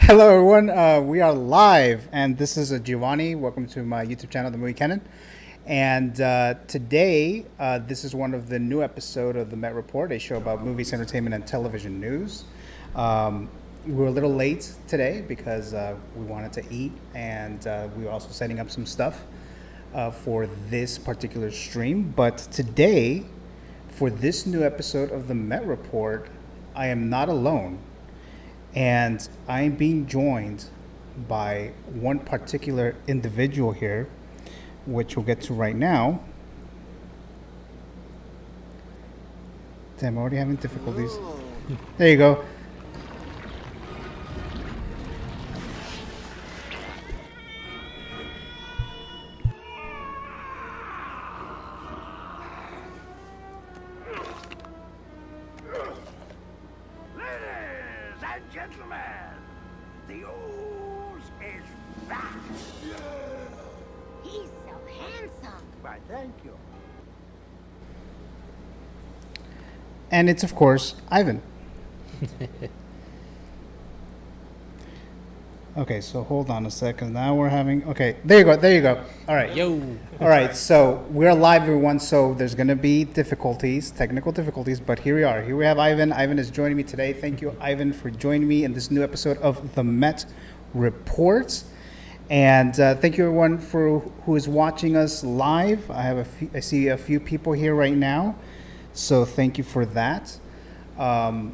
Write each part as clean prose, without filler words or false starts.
Hello, everyone. We are live, and this is Giovanni. Welcome to my YouTube channel, The Movie Canon. And today, this is one of the new episode of the Met Report, a show about movies, entertainment, and television news. We were a little late today because we wanted to eat, and we were also setting up some stuff for this particular stream. But today, for this new episode of the Met Report, I am not alone. And I'm being joined by one particular individual here, which we'll get to right now. Damn, I'm already having difficulties. There you go. And it's, of course, Ivan. Okay, so hold on a second. Now we're having... Okay, there you go. There you go. All right. Yo. All right, so we're live, everyone. So there's going to be difficulties, technical difficulties, but here we are. Here we have Ivan. Ivan is joining me today. Thank you, Ivan, for joining me in this new episode of the Met Report. And thank you, everyone, for who is watching us live. I see a few people here right now. So thank you for that. And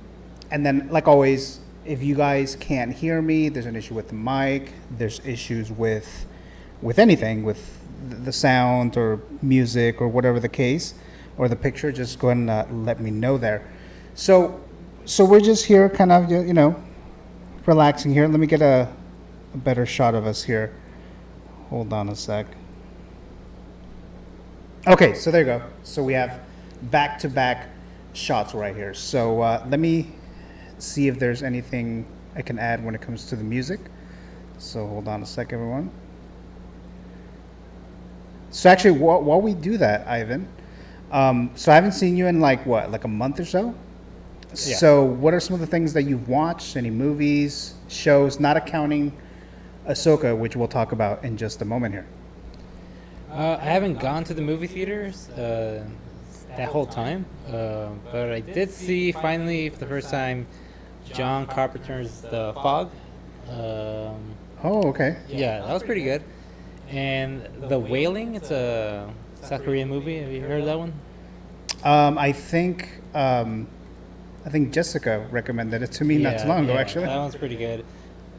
then, like always, if you guys can't hear me, there's an issue with the mic, there's issues with anything, with the sound or music or whatever the case, or the picture, just go ahead and let me know there. So we're just here kind of, relaxing here. Let me get a better shot of us here. Hold on a sec. Okay, so there you go. So we have back-to-back shots right here. So let me see if there's anything I can add when it comes to the music. So hold on a sec, everyone. So actually, while we do that, Ivan, so I haven't seen you in like a month or so? Yeah. So what are some of the things that you've watched? Any movies, shows, not accounting Ahsoka, which we'll talk about in just a moment here? I haven't gone to the movie theaters that whole time, but I did see finally for the first time John Carpenter's The Fog. Oh, okay. Yeah, that was pretty good. And The Wailing, it's a South Korean movie. Have you heard of that one? I think Jessica recommended it to me not too long ago, actually. That one's pretty good.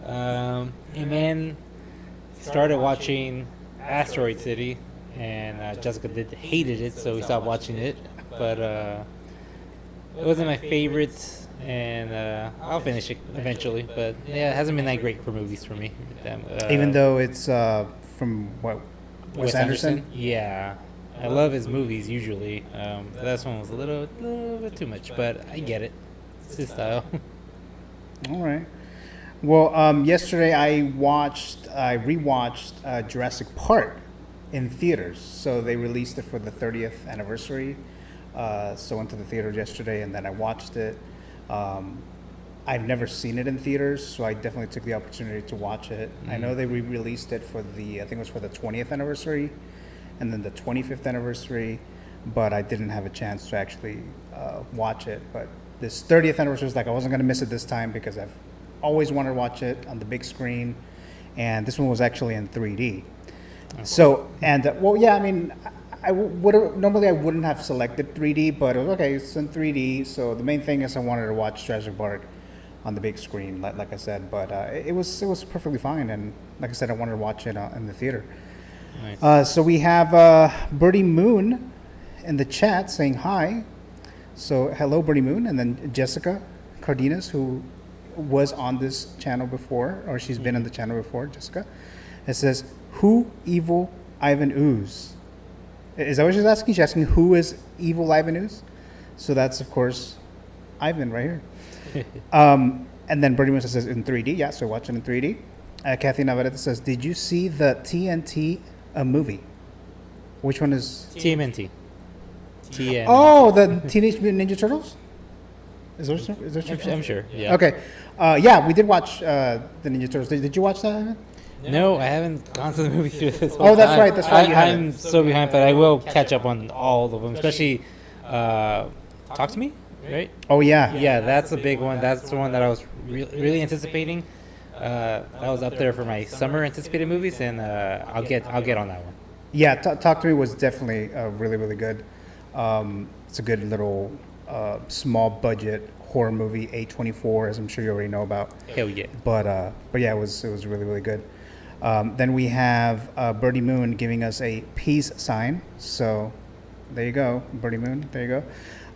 And then started watching Asteroid City, and Jessica hated it, so we stopped watching it. But it wasn't my favorite, and I'll finish it eventually. But yeah, it hasn't been that great for movies for me. Even though it's from what, Wes Anderson? Yeah, I love his movies usually. This one was a little bit too much, but I get it. It's his style. All right. Well, yesterday I rewatched Jurassic Park in theaters. So they released it for the 30th anniversary. So I went to the theater yesterday and then I watched it. I've never seen it in theaters, so I definitely took the opportunity to watch it. I know they re-released it for I think it was for the 20th anniversary and then the 25th anniversary, but I didn't have a chance to actually watch it. But this 30th anniversary was like, I wasn't going to miss it this time because I've always wanted to watch it on the big screen, and this one was actually in 3D. Okay. So, and yeah, I mean, I would normally I wouldn't have selected 3D, but it was okay. It's in 3D, so the main thing is I wanted to watch Jurassic Park on the big screen, like I said. But it was perfectly fine, and like I said, I wanted to watch it in the theater. Nice. So we have Birdie Moon in the chat saying hi. So hello, Birdie Moon, and then Jessica Cardenas, who was on this channel before, or she's been on the channel before, Jessica. It says, who evil Ivan Ooze? Is that what she's asking? She's asking who is evil Ivan Ooze? So that's, of course, Ivan right here. And then Birdie Moon says in 3D. Yeah, so watching in 3D. Kathy Navarrete says, did you see the TNT movie? Which one is? TMNT. Oh, the Teenage Mutant Ninja Turtles? Is there? I'm sure. Yeah. Okay. Yeah, we did watch the Ninja Turtles. Did you watch that, Evan? No, I haven't gone to the movie theater this whole Oh, that's time. right. That's right. You I'm haven't. so behind, but I will catch up on all of them, especially Talk to Me, right? Oh yeah. Yeah, that's a big one. That's the one that I was really anticipating. That was up there for my summer anticipated movies, and I'll get on that one. Yeah, Talk to Me was definitely really, really good. It's a good little small budget horror movie, A24, as I'm sure you already know about. Hell yeah. But yeah, it was really, really good. Then we have Birdie Moon giving us a peace sign. So there you go, Birdie Moon. There you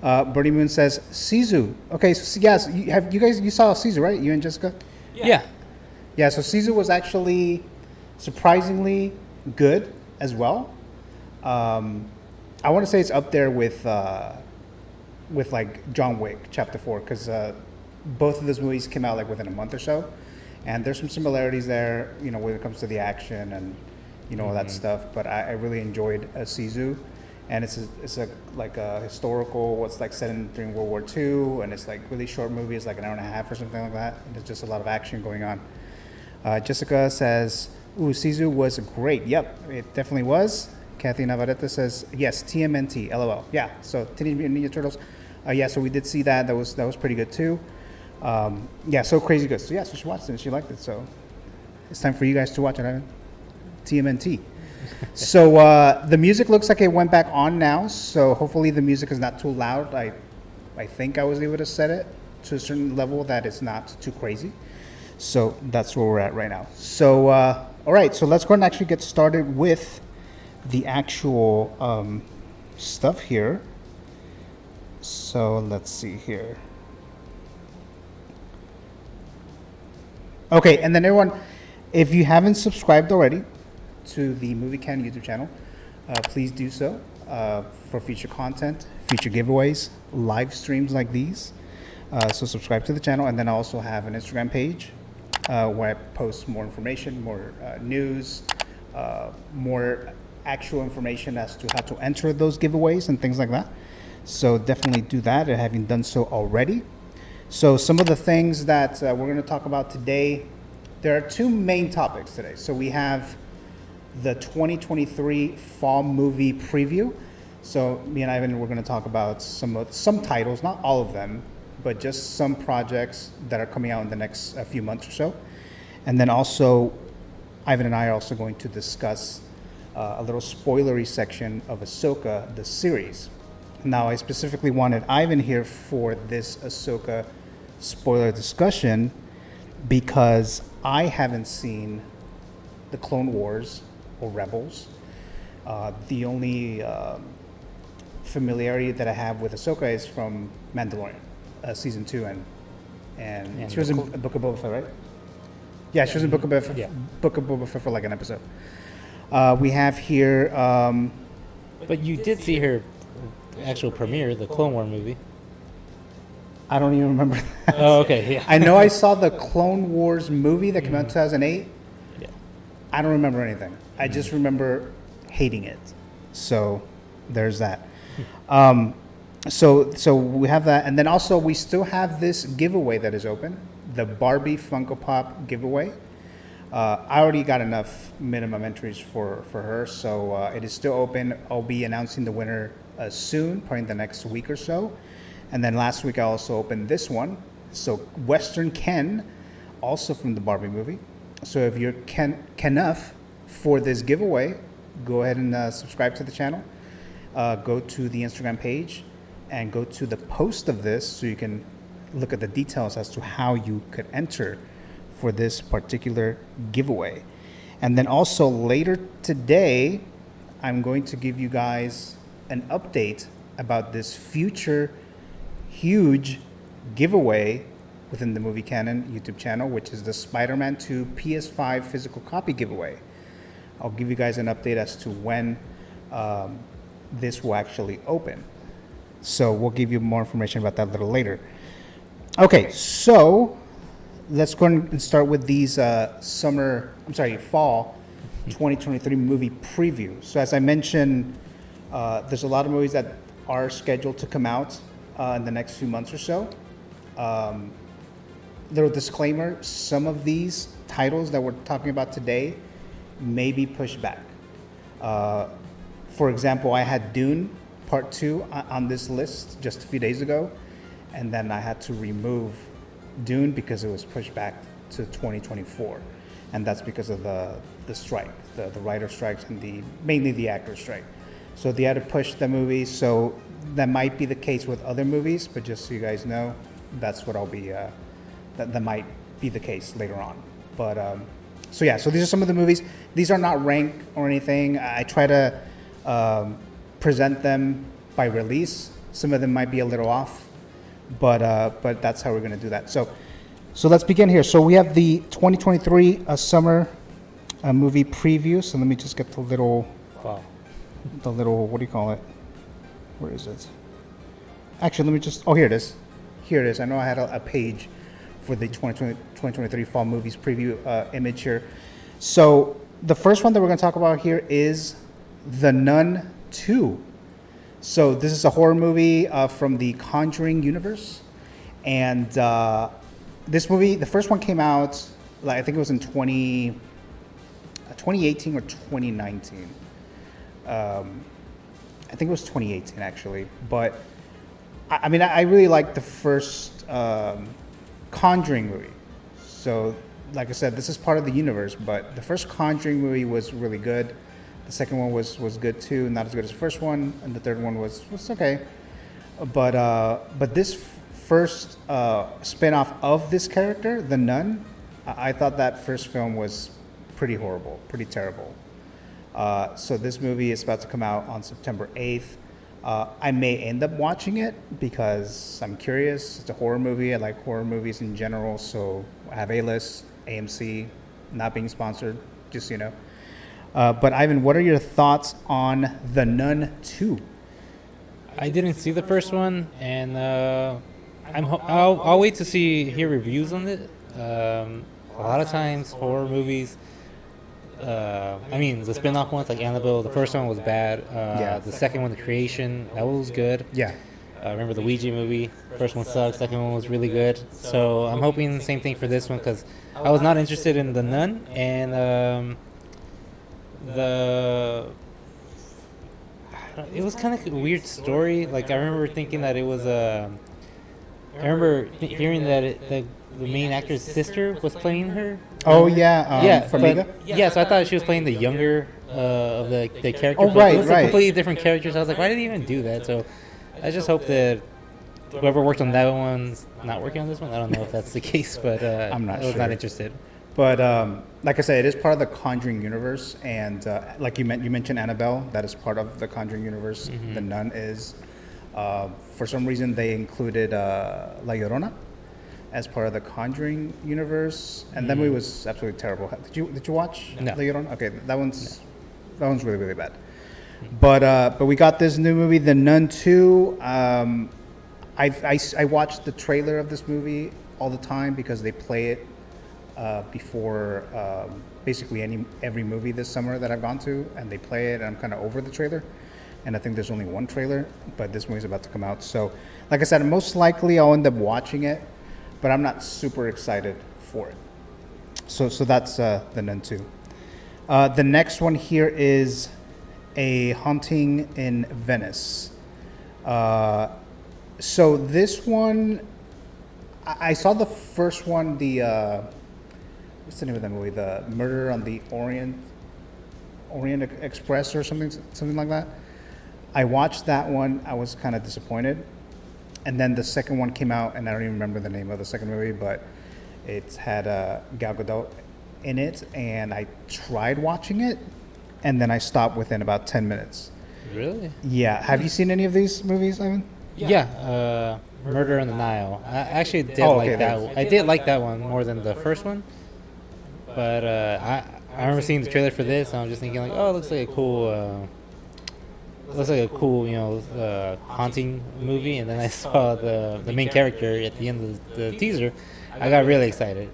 go. Birdie Moon says Sisu. Okay, so yes, you saw Sisu, right? You and Jessica? Yeah. Yeah. So Sisu was actually surprisingly good as well. I want to say it's up there with like John Wick Chapter 4, because both of those movies came out like within a month or so, and there's some similarities there, you know, when it comes to the action and all that stuff. But I really enjoyed Sisu, and it's like a historical, what's like set in during World War II, and it's like really short movie. It's like an hour and a half or something like that, and there's just a lot of action going on. Jessica says, "Ooh, Sisu was great." Yep, it definitely was. Kathy Navarrete says, "Yes, TMNT, LOL." Yeah, so Teenage Mutant Ninja Turtles. Yeah, so we did see that. That was pretty good too. Yeah, so crazy good. So yeah, so she watched it and she liked it. So it's time for you guys to watch it, Ivan. TMNT. So the music looks like it went back on now. So hopefully the music is not too loud. I think I was able to set it to a certain level that it's not too crazy. So that's where we're at right now. So all right, so let's go and actually get started with the actual stuff here. So let's see here. Okay, and then everyone, if you haven't subscribed already to the Movie Canon YouTube channel, please do so for future content, future giveaways, live streams like these. So subscribe to the channel, and then I also have an Instagram page where I post more information, more news, more actual information as to how to enter those giveaways and things like that. So definitely do that, having done so already. So some of the things that we're going to talk about today, there are two main topics today. So we have the 2023 fall movie preview. So me and Ivan, we're going to talk about some titles, not all of them, but just some projects that are coming out in the next few months or so. And then also, Ivan and I are also going to discuss a little spoilery section of Ahsoka, the series. Now, I specifically wanted Ivan here for this Ahsoka spoiler discussion because I haven't seen the Clone Wars or Rebels. The only familiarity that I have with Ahsoka is from Mandalorian, season 2, and she was in Book of Boba Fett, right? Yeah, she was in Book of Boba Fett, Yeah. Book of Boba Fett for like an episode. We have here. But you did see her actual premiere, the Clone War movie. I don't even remember that. Oh, okay. Yeah. I know I saw the Clone Wars movie that came out in 2008. Yeah. I don't remember anything. I just remember hating it. So there's that. So we have that, and then also we still have this giveaway that is open, the Barbie Funko Pop giveaway. I already got enough minimum entries for her, so it is still open. I'll be announcing the winner soon, probably in the next week or so. And then last week I also opened this one. So Western Ken, also from the Barbie movie. So if you're Ken-enough for this giveaway, go ahead and subscribe to the channel. Go to the Instagram page and go to the post of this so you can look at the details as to how you could enter for this particular giveaway. And then also later today, I'm going to give you guys an update about this future huge giveaway within the Movie Canon YouTube channel, which is the Spider-Man 2 PS5 physical copy giveaway. I'll give you guys an update as to when this will actually open. So we'll give you more information about that a little later. Okay, so let's go and start with these fall 2023 movie preview. So as I mentioned, there's a lot of movies that are scheduled to come out in the next few months or so. little disclaimer: some of these titles that we're talking about today may be pushed back. For example, I had Dune Part 2 on this list just a few days ago, and then I had to remove Dune because it was pushed back to 2024, and that's because of the strike, the writer strikes, and mainly the actor strike. So they had to push the movie. So that might be the case with other movies, but just so you guys know, that's what I'll be. That might be the case later on. But so yeah, so these are some of the movies. These are not ranked or anything. I try to present them by release. Some of them might be a little off, but that's how we're going to do that. So let's begin here. So we have the 2023 summer movie preview. So let me just get the little, Wow. what do you call it? Where is it? Actually, let me just, here it is. Here it is. I know I had a page for the 2023 fall movies preview image here. So the first one that we're going to talk about here is The Nun 2. So this is a horror movie from the Conjuring universe. And this movie, the first one came out, I think it was in 2018 or 2019. I think it was 2018 actually. But I mean, I really liked the first Conjuring movie. So like I said, this is part of the universe, but the first Conjuring movie was really good. The second one was good too, not as good as the first one, and the third one was okay. But this first spin-off of this character, the nun, I thought that first film was pretty horrible, pretty terrible. So this movie is about to come out on September 8th. I may end up watching it because I'm curious. It's a horror movie. I like horror movies in general, so I have A-List, AMC, not being sponsored, just so you know. But Ivan, what are your thoughts on The Nun 2? I didn't see the first one, and I'll wait to hear reviews on it. A lot of times horror movies, I mean the spin-off ones like Annabelle, the first one was bad. The second one, The Creation, that one was good. Yeah. Remember the Ouija movie? First one sucked, second one was really good. So I'm hoping the same thing for this one because I was not interested in The Nun, and it was kind of a weird story. Like I remember thinking that it was I remember hearing that the main actor's sister was playing her. Oh yeah, Farmiga? Yeah, so I thought she was playing the younger of the character. Oh right, it was right. Completely different characters. I was like, why did he even do that? So I just hope that whoever worked on that one's not working on this one. I don't know if that's the case, but I'm not I was sure. not interested. But like I said, it is part of the Conjuring universe, and like you mentioned Annabelle, that is part of the Conjuring universe. Mm-hmm. The Nun is. For some reason, they included La Llorona as part of the Conjuring universe, and that movie was absolutely terrible. Did you watch No. La Llorona? Okay, that one's really really bad. But we got this new movie, The Nun 2. I watched the trailer of this movie all the time because they play it before basically every movie this summer that I've gone to, and they play it, and I'm kind of over the trailer. And I think there's only one trailer, but this movie's about to come out. So, like I said, most likely I'll end up watching it, but I'm not super excited for it. So that's The Nun 2. The next one here is A Haunting in Venice. So this one, I saw the first one, what's the name of that movie? The Murder on the Orient Express or something like that. I watched that one. I was kind of disappointed. And then the second one came out, and I don't even remember the name of the second movie, but it had Gal Gadot in it, and I tried watching it, and then I stopped within about 10 minutes. Really? Yeah. Have you seen any of these movies, Ivan? Yeah. Murder on the Nile. I actually did okay, that one. I did like that one more than the first one. But I remember seeing the trailer for this, and I was just thinking like, oh, it looks like a cool, haunting movie. And then I saw the main character at the end of the teaser. I got really excited.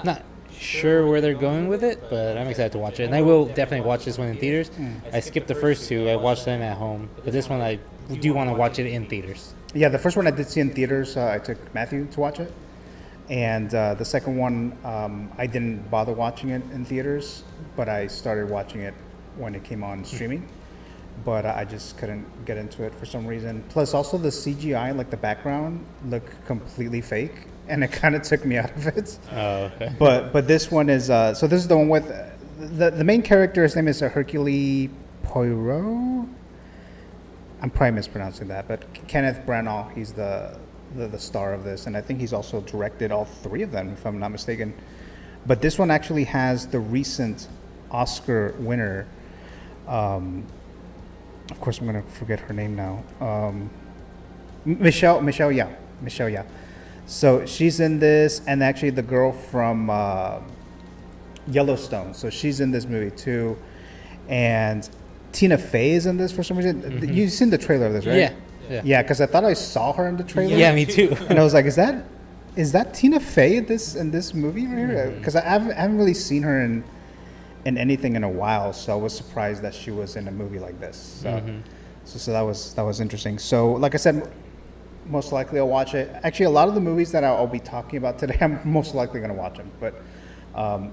Not sure where they're going with it, but I'm excited to watch it. And I will definitely watch this one in theaters. I skipped the first two. I watched them at home, but this one I do want to watch it in theaters. Yeah, the first one I did see in theaters. I took Matthew to watch it, and the second one I didn't bother watching it in theaters, but I started watching it when it came on streaming. But I just couldn't get into it for some reason. Plus, also the CGI, like the background, looked completely fake, and it kind of took me out of it. Oh, okay. But this one is so this is the one with the main character. His name is Hercule Poirot. I'm probably mispronouncing that, but Kenneth Branagh, he's the star of this, and I think he's also directed all three of them, if I'm not mistaken. But this one actually has the recent Oscar winner. Of course, I'm gonna forget her name now. Michelle Yeoh. So she's in this, and actually the girl from Yellowstone. So she's in this movie too, and Tina Fey is in this for some reason. You've seen the trailer of this, right? Yeah. Because I thought I saw her in the trailer. Yeah, me too. And I was like, is that Tina Fey in this movie right here? Because I haven't really seen her in anything in a while, so I was surprised that she was in a movie like this. So that was interesting. So like I said, most likely I'll watch it. Actually, a lot of the movies that I'll be talking about today, I'm most likely going to watch them. But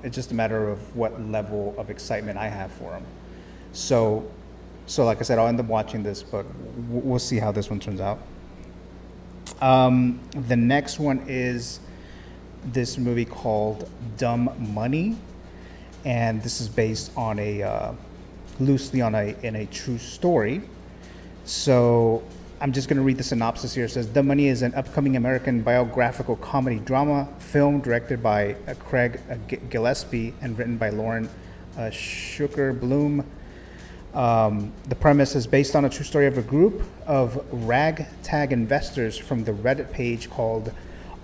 it's just a matter of what level of excitement I have for them. So like I said, I'll end up watching this, but we'll see how this one turns out. The next one is this movie called Dumb Money, and this is based on loosely in a true story. So I'm just going to read the synopsis here. It says, Dumb Money is an upcoming American biographical comedy drama film directed by Craig Gillespie and written by Lauren Schuker Bloom. The premise is based on a true story of a group of ragtag investors from the Reddit page called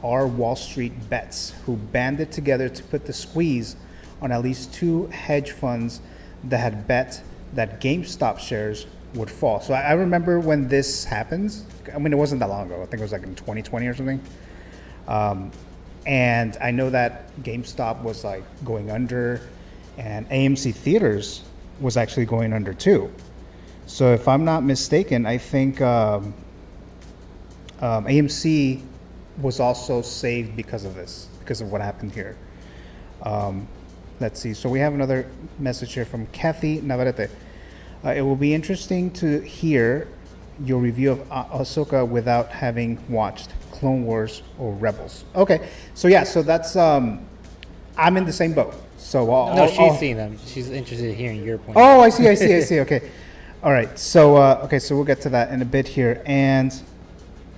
Our Wall Street Bets, who banded together to put the squeeze on at least two hedge funds that had bet that GameStop shares would fall. So I remember when this happens. I mean, it wasn't that long ago. I think it was like in 2020 or something. And I know that GameStop was like going under, and AMC Theaters was actually going under too. So if I'm not mistaken, I think AMC was also saved because of this, because of what happened here. Let's see. So we have another message here from Kathy Navarrete. It will be interesting to hear your review of Ahsoka without having watched Clone Wars or Rebels. Okay. So yeah, so that's I'm in the same boat. So she's seen them. She's interested in hearing your point. Oh, I see. Okay. All right. So so we'll get to that in a bit here, and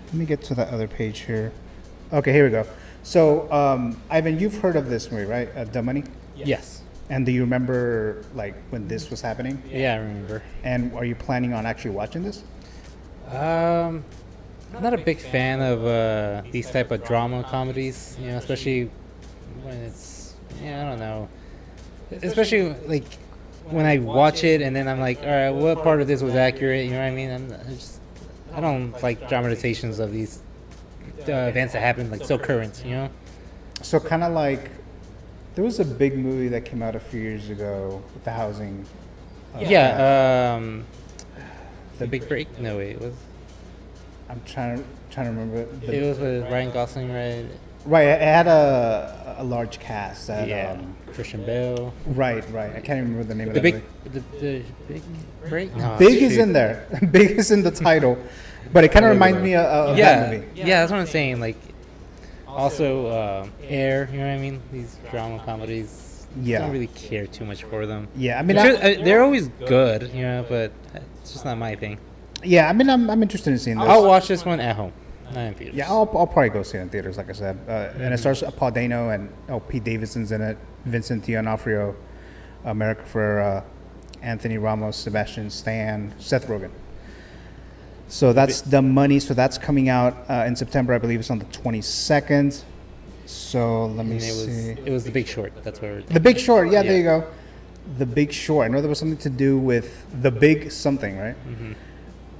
let me get to that other page here. Okay, here we go. So Ivan, you've heard of this movie, right? Dumb Money. Yes. And do you remember like when this was happening? Yeah, I remember. And are you planning on actually watching this? I'm not a big fan of these type of drama comedies, especially when it's, I don't know. Especially like when I watch it and then I'm like, all right, what part of this was accurate? You know what I mean? I don't like dramatizations of these events that happen like so current, So kind of like, there was a big movie that came out a few years ago with the housing. The Big Break? No, wait, it was. I'm trying to remember. It was with Ryan Gosling, right? Right, it had a large cast. Christian Bale. Right. I can't even remember the name of the movie. The Big Break? No, Big is in there. Big is in the title, but it kind of reminds me of that movie. Yeah, that's what I'm saying. Like, also Air. You know what I mean? These drama comedies. Yeah. I don't really care too much for them. Yeah, I mean, they're always good, but it's just not my thing. Yeah, I mean, I'm interested in seeing this. I'll watch this one at home, not in theaters. Yeah, I'll probably go see it in theaters, like I said. And it stars Paul Dano and Pete Davidson's in it, Vincent D'Onofrio, America Ferrera, Anthony Ramos, Sebastian Stan, Seth Rogen. So that's Dumb Money. So that's coming out in September. I believe it's on the 22nd. So let me see. It was The Big Short. That's where The Big Short. Yeah, there you go. The Big Short. I know there was something to do with the big something, right? Mm-hmm.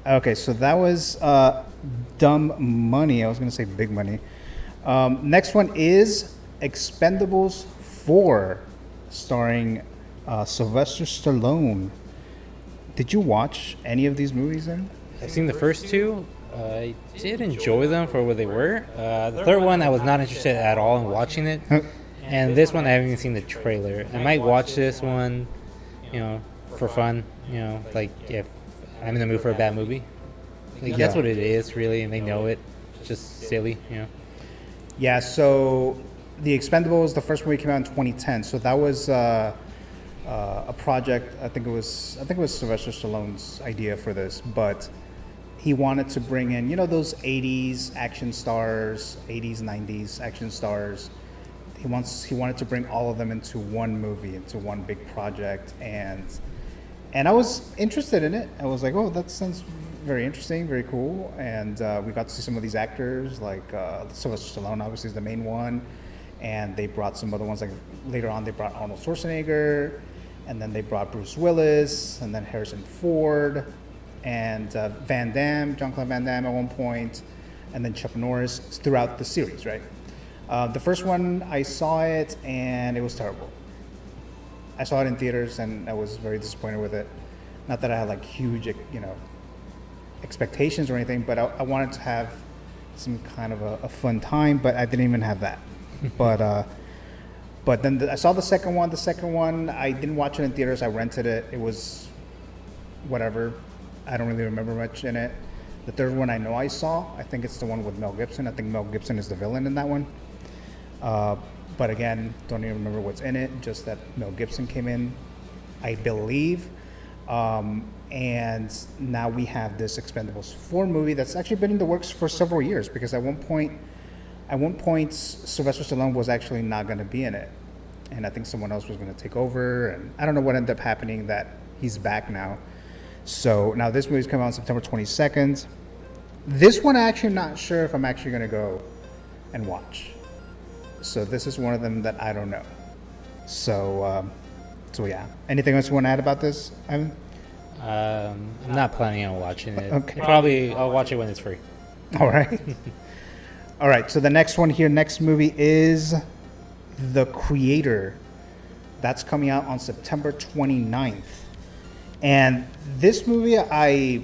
Okay, so that was Dumb Money. I was going to say Big Money. Next one is Expendables 4, starring Sylvester Stallone. Did you watch any of these movies then? I've seen the first two. I did enjoy them for what they were. The third one, I was not interested at all in watching it. And this one, I haven't even seen the trailer. I might watch this one, for fun. Like if I'm in the mood for a bad movie. Like that's what it is, really, and they know it. It's just silly. Yeah. So the Expendables, the first movie came out in 2010. So that was a project. I think it was Sylvester Stallone's idea for this, but he wanted to bring in, those 80s action stars, 80s, 90s action stars. He wanted to bring all of them into one movie, into one big project, and I was interested in it. I was like, oh, that sounds very interesting, very cool. And we got to see some of these actors, like Sylvester Stallone, obviously, is the main one. And they brought some other ones, like later on, they brought Arnold Schwarzenegger, and then they brought Bruce Willis, and then Harrison Ford, and Van Damme, Jean-Claude Van Damme at one point, and then Chuck Norris throughout the series, right? The first one, I saw it, and it was terrible. I saw it in theaters, and I was very disappointed with it. Not that I had like huge, expectations or anything, but I wanted to have some kind of a fun time, but I didn't even have that. But then I saw the second one. The second one, I didn't watch it in theaters. I rented it. It was whatever. I don't really remember much in it. The third one I know I saw. I think it's the one with Mel Gibson. I think Mel Gibson is the villain in that one. But again, don't even remember what's in it. Just that Mel Gibson came in, I believe. And now we have this Expendables 4 movie that's actually been in the works for several years, because at one point, Sylvester Stallone was actually not going to be in it. And I think someone else was going to take over. And I don't know what ended up happening, that he's back now. So now this movie's coming out on September 22nd. This one, I'm actually not sure if I'm actually going to go and watch. So this is one of them that I don't know. So yeah. Anything else you want to add about this, Ivan? I'm not planning on watching it. Okay. Probably I'll watch it when it's free. All right. All right. So the next one here, next movie is The Creator. That's coming out on September 29th. And this movie, I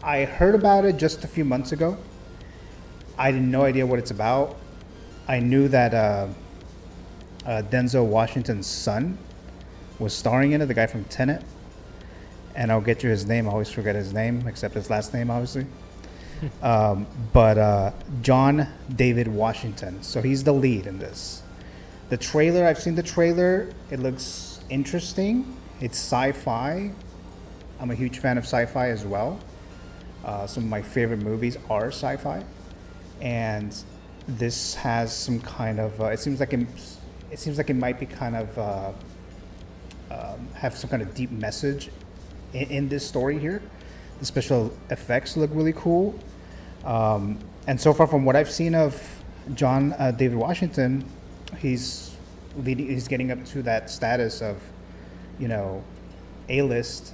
heard about it just a few months ago. I had no idea what it's about. I knew that Denzel Washington's son was starring in it, the guy from Tenet. And I'll get you his name. I always forget his name, except his last name, obviously. But John David Washington. So he's the lead in this. The trailer, I've seen the trailer. It looks interesting. It's sci-fi. I'm a huge fan of sci-fi as well. Some of my favorite movies are sci-fi. And this has some kind of, it seems like it might be kind of, have some kind of deep message in this story here. The special effects look really cool. And so far, from what I've seen of John David Washington, he's getting up to that status of, A-list.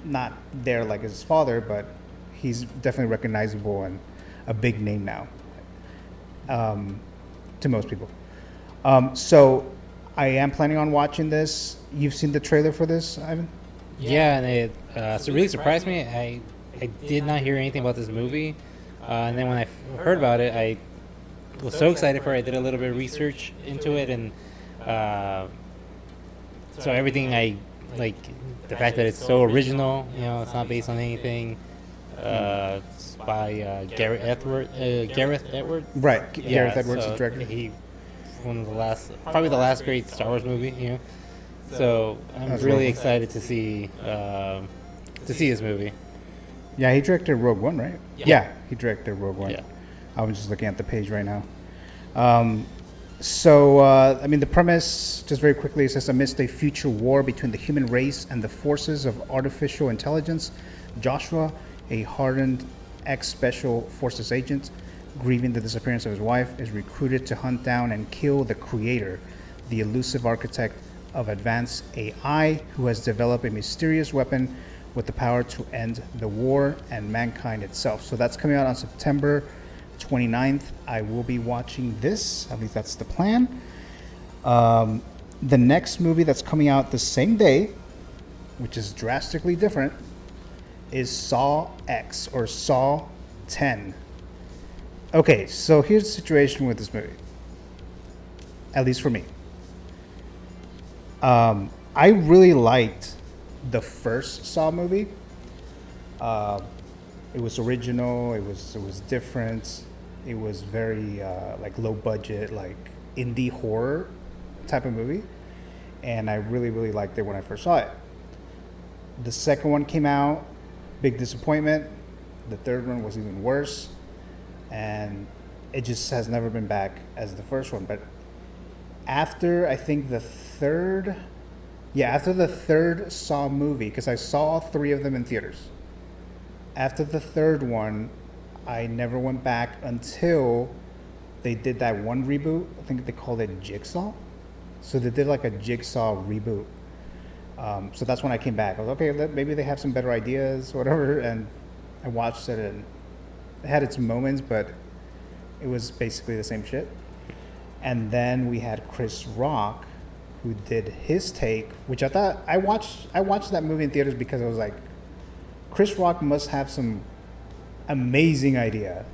Not there like his father, but he's definitely recognizable and a big name now, to most people. So I am planning on watching this. You've seen the trailer for this, Ivan? Yeah, and it really surprised me. I did not hear anything about this movie, and then when I heard about it, I was so excited for it. I did a little bit of research into it, and so everything I like, the fact that it's so original, it's not based on anything. It's by Gareth Edwards. Right, Gareth Edwards is director. He probably the last great Star Wars movie. So I'm really excited to see this movie. Yeah, he directed Rogue One, right? Yeah. He directed Rogue One. Yeah. I was just looking at the page right now. The premise, just very quickly, it says, amidst a future war between the human race and the forces of artificial intelligence, Joshua, a hardened ex-special forces agent, grieving the disappearance of his wife, is recruited to hunt down and kill the creator, the elusive architect of advanced AI, who has developed a mysterious weapon with the power to end the war and mankind itself. So that's coming out on September 29th. I will be watching this. At least that's the plan. The next movie that's coming out the same day, which is drastically different, is Saw X or Saw 10. Okay, so here's the situation with this movie. At least for me. I really liked the first Saw movie. It was original. It was different. It was very like low budget, like indie horror type of movie, and I really liked it when I first saw it. The second one came out, big disappointment. The third one was even worse, and it just has never been back as the first one. But after I think after the third Saw movie, because I saw all three of them in theaters. After the third one, I never went back until they did that one reboot. I think they called it Jigsaw. So they did like a Jigsaw reboot. So that's when I came back. I was okay, maybe they have some better ideas, whatever. And I watched it, and it had its moments, but it was basically the same shit. And then we had Chris Rock, who did his take, which I thought I watched that movie in theaters because I was like, Chris Rock must have some amazing idea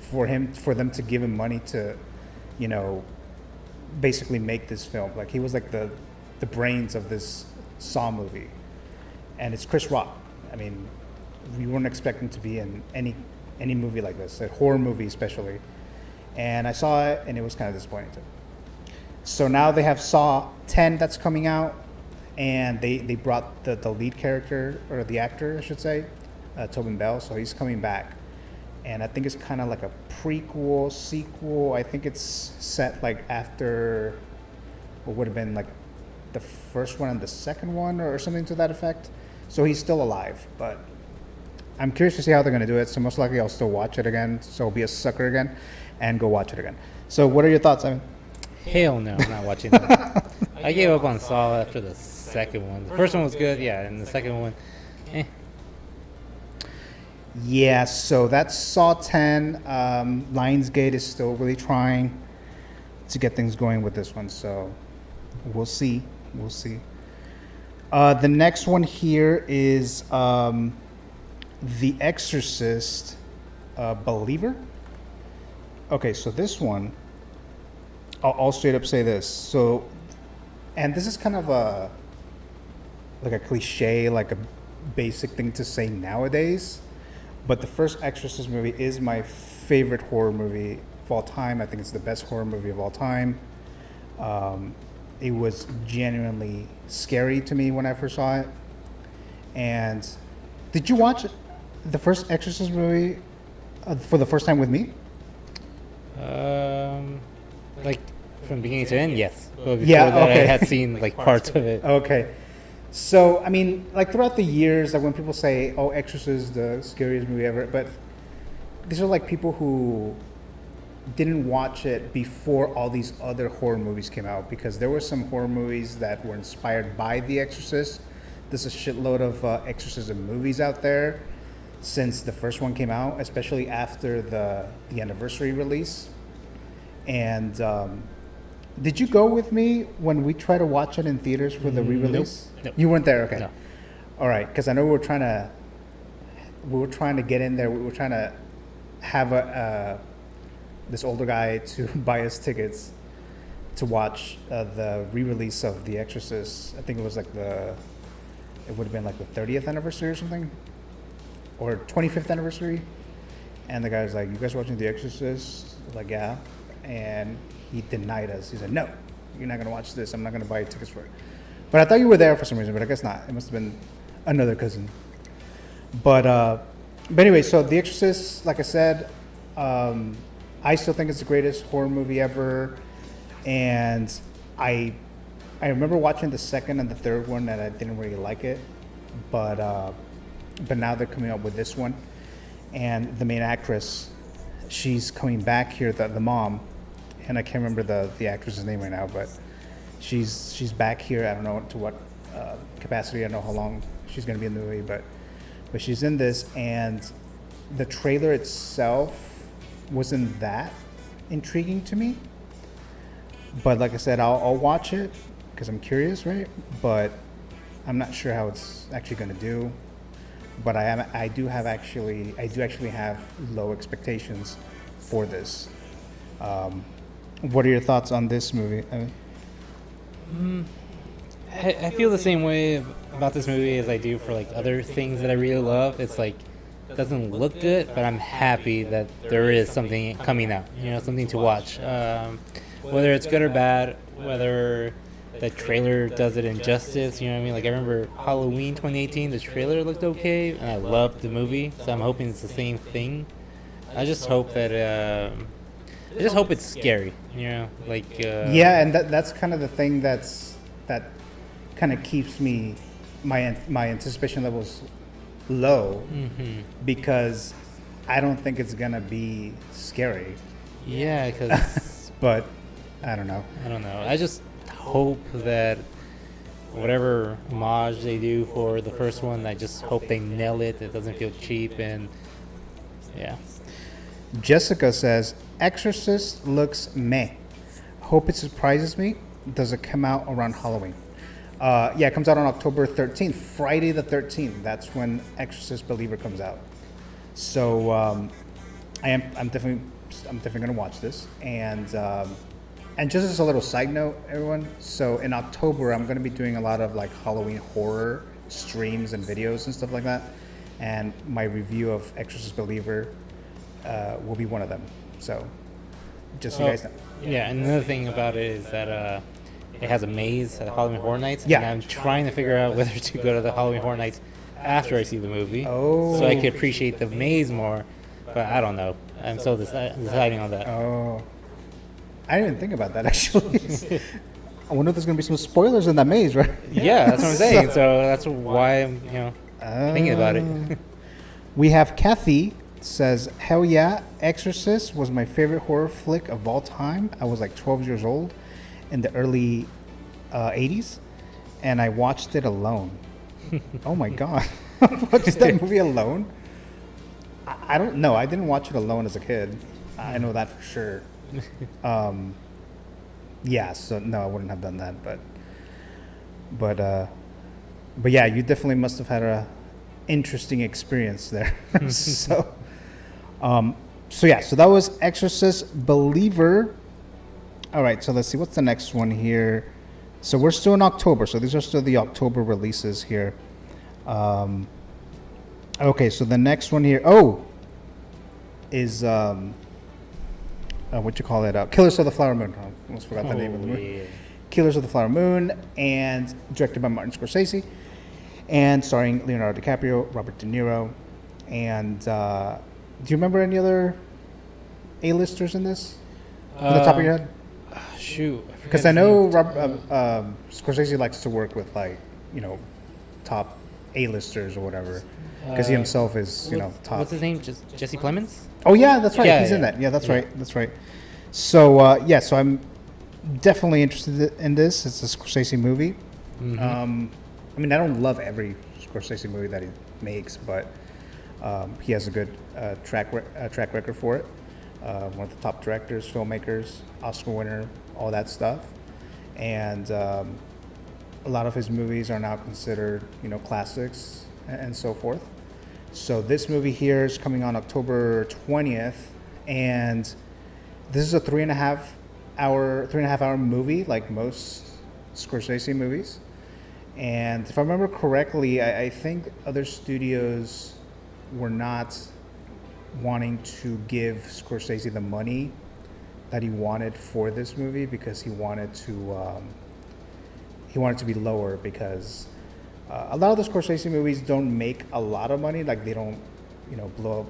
for them to give him money to, basically make this film. Like he was like the brains of this Saw movie, and it's Chris Rock. I mean, we weren't expecting to be in any movie like this, a horror movie especially. And I saw it, and it was kind of disappointing too. So now they have Saw 10 that's coming out, and they brought the lead character, or the actor, I should say, Tobin Bell. So he's coming back, and I think it's kind of like a prequel, sequel. I think it's set like after what would have been like the first one and the second one, or something to that effect. So he's still alive, but I'm curious to see how they're going to do it. So most likely I'll still watch it again. So I'll be a sucker again and go watch it again. So what are your thoughts, Simon? Hell no, I'm not watching that. I gave up on Saw after the second one. The first one was good, yeah, and the second one, eh. Yeah, so that's Saw 10. Lionsgate is still really trying to get things going with this one, so we'll see. The next one here is The Exorcist, Believer. Okay, so this one, I'll straight up say this. So, and this is kind of a cliche, like a basic thing to say nowadays, but the first Exorcist movie is my favorite horror movie of all time. I think it's the best horror movie of all time. It was genuinely scary to me when I first saw it. And did you watch the first Exorcist movie for the first time with me? Like from beginning to end, yes. But before Yeah, that, okay. I had seen like parts of it. Okay. So, I mean, like throughout the years, like when people say, oh, Exorcist, the scariest movie ever, but these are like people who didn't watch it before all these other horror movies came out, because there were some horror movies that were inspired by The Exorcist. There's a shitload of exorcism movies out there since the first one came out, especially after the anniversary release. And did you go with me when we tried to watch it in theaters for the re-release? Nope. You weren't there, okay. No. All right, because I know we were trying to get in there. We were trying to have this older guy to buy us tickets to watch the re-release of The Exorcist. I think it was like it would have been like the 30th anniversary or something, or 25th anniversary. And the guy was like, "You guys watching The Exorcist?" Like, yeah. And he denied us. He said, "No, you're not gonna watch this. I'm not gonna buy you tickets for it." But I thought you were there for some reason, but I guess not. It must have been another cousin. But anyway, so The Exorcist, like I said, I still think it's the greatest horror movie ever. And I remember watching the second and the third one, and I didn't really like it. But now they're coming up with this one, and the main actress, she's coming back here, the mom, and I can't remember the actress's name right now, but she's back here. I don't know to what capacity. I don't know how long she's going to be in the movie, but she's in this, and the trailer itself wasn't that intriguing to me. But like I said, I'll watch it because I'm curious, right? But I'm not sure how it's actually going to do. but I do actually have low expectations for this. What are your thoughts on this movie? I feel the same way about this movie as I do for like other things that I really love. It's like doesn't look good, but I'm happy that there is something coming out. You know, something to watch. Whether it's good or bad, whether the trailer does it injustice. You know what I mean? Like I remember Halloween 2018, the trailer looked okay, and I loved the movie. So I'm hoping it's the same thing. I just hope that. I just hope it's scary. You know, like. Yeah, and that's kind of the thing that kind of keeps my anticipation levels low, because I don't think it's gonna be scary. Yeah, because. But I don't know. I just hope that whatever homage they do for the first one, I just hope they nail it. It doesn't feel cheap, and yeah. Jessica says, Exorcist looks meh. Hope it surprises me. Does it come out around Halloween? Yeah, it comes out on October 13th, Friday the 13th. That's when Exorcist Believer comes out. So I'm definitely gonna watch this. And just as a little side note, everyone. So in October, I'm gonna be doing a lot of like Halloween horror streams and videos and stuff like that. And my review of Exorcist Believer will be one of them. So just so you guys know. Yeah, and another thing about it is that it has a maze at the Halloween Horror Nights. Yeah. And I'm trying to figure out whether to go to the Halloween Horror Nights after I see the movie. Oh. So I can appreciate the maze more. But I don't know. I'm still deciding on that. Oh. I didn't even think about that, actually. I wonder if there's going to be some spoilers in that maze, right? Yeah, that's what I'm saying. So that's why I'm, thinking about it. We have Kathy says, hell yeah, Exorcist was my favorite horror flick of all time. I was like 12 years old in the early 80s, and I watched it alone. Oh my God. Watched that movie alone? I don't know. I didn't watch it alone as a kid. I know that for sure. Yeah, so no, I wouldn't have done that, but yeah, you definitely must have had a interesting experience there. So yeah, so that was Exorcist Believer. All right, so let's see, what's the next one here? So we're still in October, so these are still the October releases here. Okay, so the next one here, is what you call it? Killers of the Flower Moon. I almost forgot the name of the movie. Yeah. Killers of the Flower Moon, and directed by Martin Scorsese, and starring Leonardo DiCaprio, Robert De Niro, and do you remember any other A-listers in this? From the top of your head? Shoot. Because I know Scorsese likes to work with top A-listers or whatever. Because he himself is top. What's his name? Just Jesse Plemons? Oh yeah, that's right. Yeah, He's in yeah. that. Yeah, that's right. That's right. So so I'm definitely interested in this. It's a Scorsese movie. I mean, I don't love every Scorsese movie that he makes, but he has a good track record for it. One of the top directors, filmmakers, Oscar winner, all that stuff, and a lot of his movies are now considered classics and so forth. So this movie here is coming on October 20th, and this is a 3.5 hour movie, like most Scorsese movies. And if I remember correctly, I think other studios were not wanting to give Scorsese the money that he wanted for this movie, because he wanted to be lower, because a lot of the Scorsese movies don't make a lot of money. Like, they don't, blow up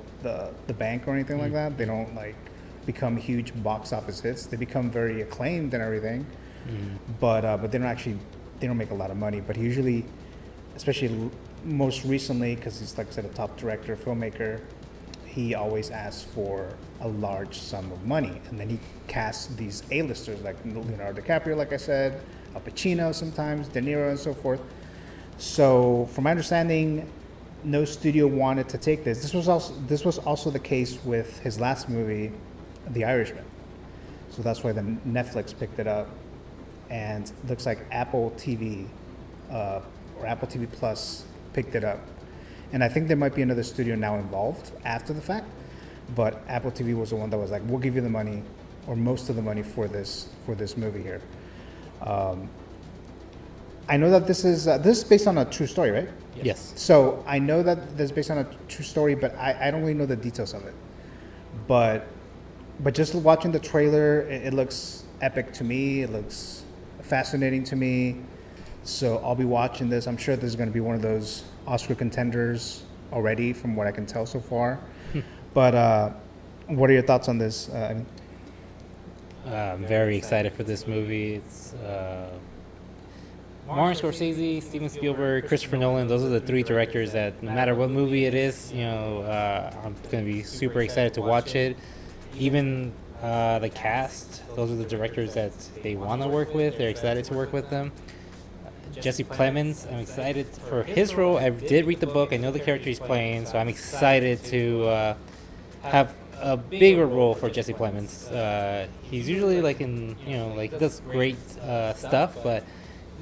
the bank or anything like that. They don't become huge box office hits. They become very acclaimed and everything, but they don't make a lot of money. But he usually, especially most recently, because he's, like I said, a top director, filmmaker, he always asks for a large sum of money, and then he casts these A-listers like Leonardo DiCaprio, like I said, Al Pacino sometimes, De Niro, and so forth. So, from my understanding, no studio wanted to take this. This was also the case with his last movie, The Irishman. So that's why the Netflix picked it up, and it looks like Apple TV or Apple TV Plus picked it up. and I think there might be another studio now involved after the fact. But Apple TV was the one that was like, "We'll give you the money, or most of the money for this movie here." I know that this is based on a true story, right? Yes. So I know that this is based on a true story, but I don't really know the details of it. But just watching the trailer, it looks epic to me. It looks fascinating to me. So I'll be watching this. I'm sure this is going to be one of those Oscar contenders already, from what I can tell so far. But what are your thoughts on this? I'm very excited for this movie. It's Martin Scorsese, Steven Spielberg, Christopher Nolan. Those are the three directors that, no matter what movie it is, I'm going to be super excited to watch it. Even the cast, those are the directors that they want to work with. They're excited to work with them. Jesse Plemons, I'm excited for his role. I did read the book. I know the character he's playing, so I'm excited to have a bigger role for Jesse Plemons. He's usually does great stuff, but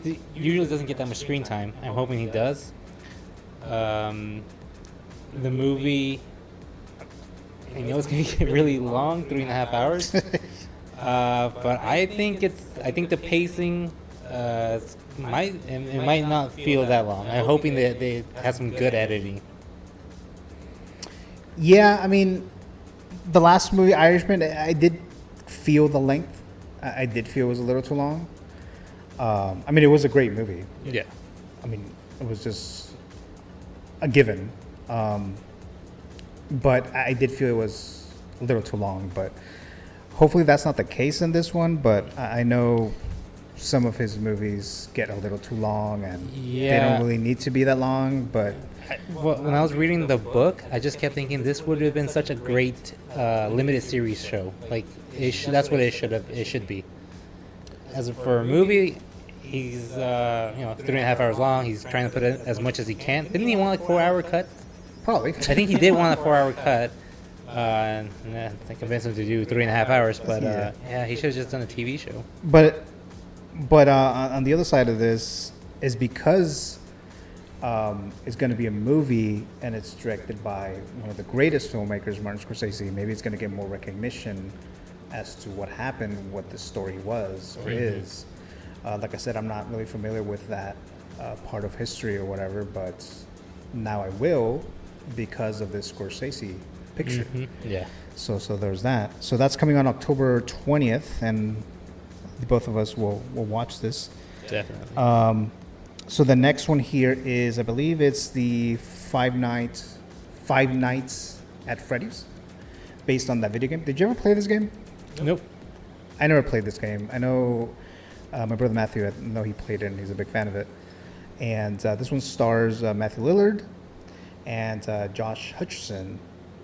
he usually doesn't get that much screen time. I'm hoping he does. The movie, I know it's going to get really long, 3.5 hours. But I think the pacing it might not feel that long. I'm hoping that they have some good editing. Yeah, I mean, the last movie, Irishman, I did feel the length. I did feel it was a little too long. I mean, it was a great movie. Yeah. I mean, it was just a given. But I did feel it was a little too long. But hopefully that's not the case in this one. But I know some of his movies get a little too long, and they don't really need to be that long. But when I was reading the book, I just kept thinking this would have been such a great limited series show. Like that's what it should be. As for a movie, he's 3.5 hours long. He's trying to put in as much as he can. Didn't he want a 4-hour cut? Probably. I think he did want a 4-hour cut. And I convinced him to do 3.5 hours. But he should have just done a TV show. But on the other side of this is because it's going to be a movie and it's directed by one of the greatest filmmakers, Martin Scorsese. Maybe it's going to get more recognition as to what happened, what the story was or is. Like I said, I'm not really familiar with that part of history or whatever, but now I will because of this Scorsese picture. Yeah. So there's that. So that's coming on October 20th, and both of us will watch this. Definitely. So the next one here is, I believe it's the Five Nights at Freddy's, based on that video game. Did you ever play this game? Nope. I never played this game. I know my brother Matthew, I know he played it and he's a big fan of it. And this one stars Matthew Lillard and Josh Hutcherson.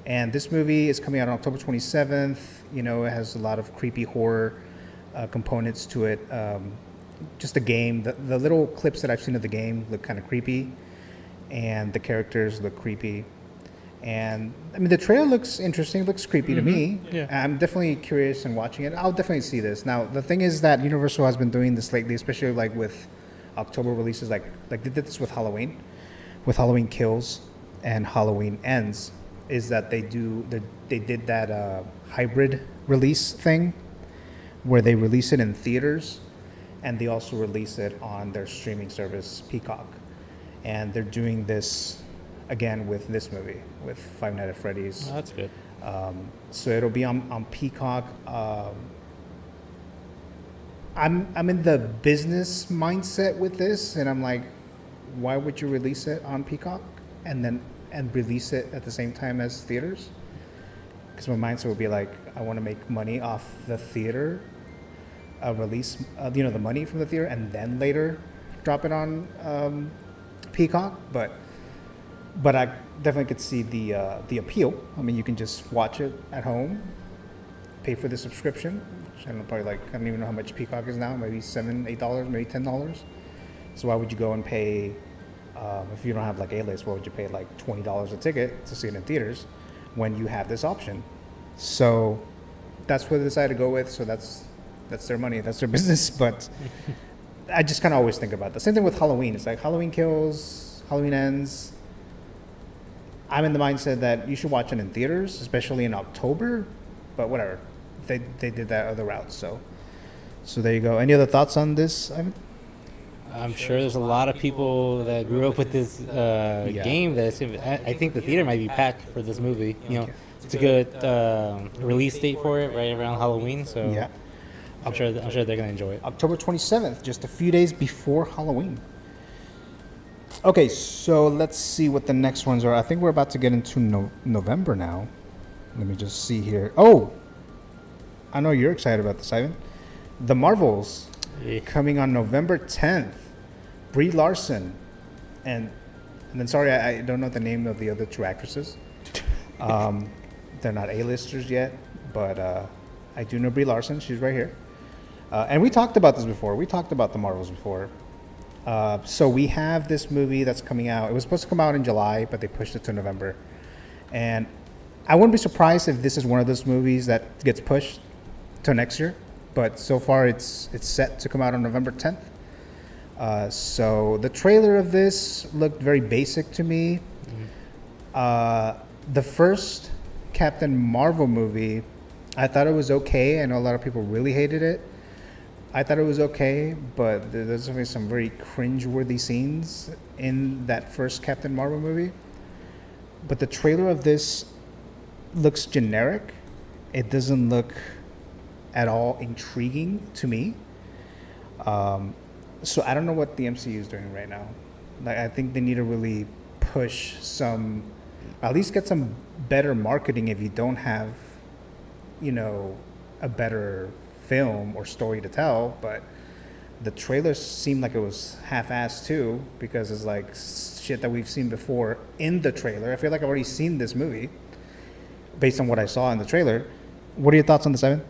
And this movie is coming out on October 27th. It has a lot of creepy horror components to it. Just the game, the little clips that I've seen of the game look kind of creepy, and the characters look creepy. And I mean, the trailer looks interesting. It looks creepy to me. Yeah. I'm definitely curious in watching it. I'll definitely see this. Now, the thing is that Universal has been doing this lately, especially like with October releases. Like they did this with Halloween Kills and Halloween Ends. Is that they did that hybrid release thing where they release it in theaters and they also release it on their streaming service, Peacock. And they're doing this again with this movie, with Five Nights at Freddy's. Oh, that's good. So it'll be on Peacock. I'm in the business mindset with this, and I'm like, why would you release it on Peacock and release it at the same time as theaters? Because my mindset would be like, I want to make money off the theater release, the money from the theater, and then later drop it on Peacock. But I definitely could see the appeal. I mean, you can just watch it at home, pay for the subscription, which I don't know, probably I don't even know how much Peacock is now, maybe $7, $8, maybe $10. So why would you go and pay, if you don't have like A-list, why would you pay like $20 a ticket to see it in theaters when you have this option? So that's what they decided to go with. So that's their money, that's their business. But I just kind of always think about the same thing with Halloween. It's like Halloween Kills, Halloween Ends. I'm in the mindset that you should watch it in theaters, especially in October. But whatever, they did that other route. So there you go. Any other thoughts on this, Ivan? I'm sure there's a lot of people that grew up with this game. I think the theater might be packed for this movie. You know, it's a good release date for it, right around Halloween. So Yeah. I'm sure they're gonna enjoy it. October 27th, just a few days before Halloween. Okay, so let's see what the next ones are. I think we're about to get into November now. Let me just see here. Oh, I know you're excited about this, Ivan. The Marvels coming on November 10th. Brie Larson and then sorry, I don't know the name of the other two actresses. They're not A-listers yet, but I do know Brie Larson. She's right here. And we talked about this before. We talked about the Marvels before. So we have this movie that's coming out. It was supposed to come out in July, but they pushed it to November. And I wouldn't be surprised if this is one of those movies that gets pushed to next year. But so far, it's set to come out on November 10th. So the trailer of this looked very basic to me. The first Captain Marvel movie, I thought it was okay. I know a lot of people really hated it. I thought it was okay, but there's definitely some very cringe-worthy scenes in that first Captain Marvel movie. But the trailer of this looks generic. It doesn't look at all intriguing to me. So I don't know what the MCU is doing right now. Like, I think they need to really push some, at least get some better marketing if you don't have, you know, a better film or story to tell. But the trailer seemed like it was half-assed too, because it's like shit that we've seen before in the trailer. I feel like I've already seen this movie based on what I saw in the trailer. What are your thoughts on this, Evan?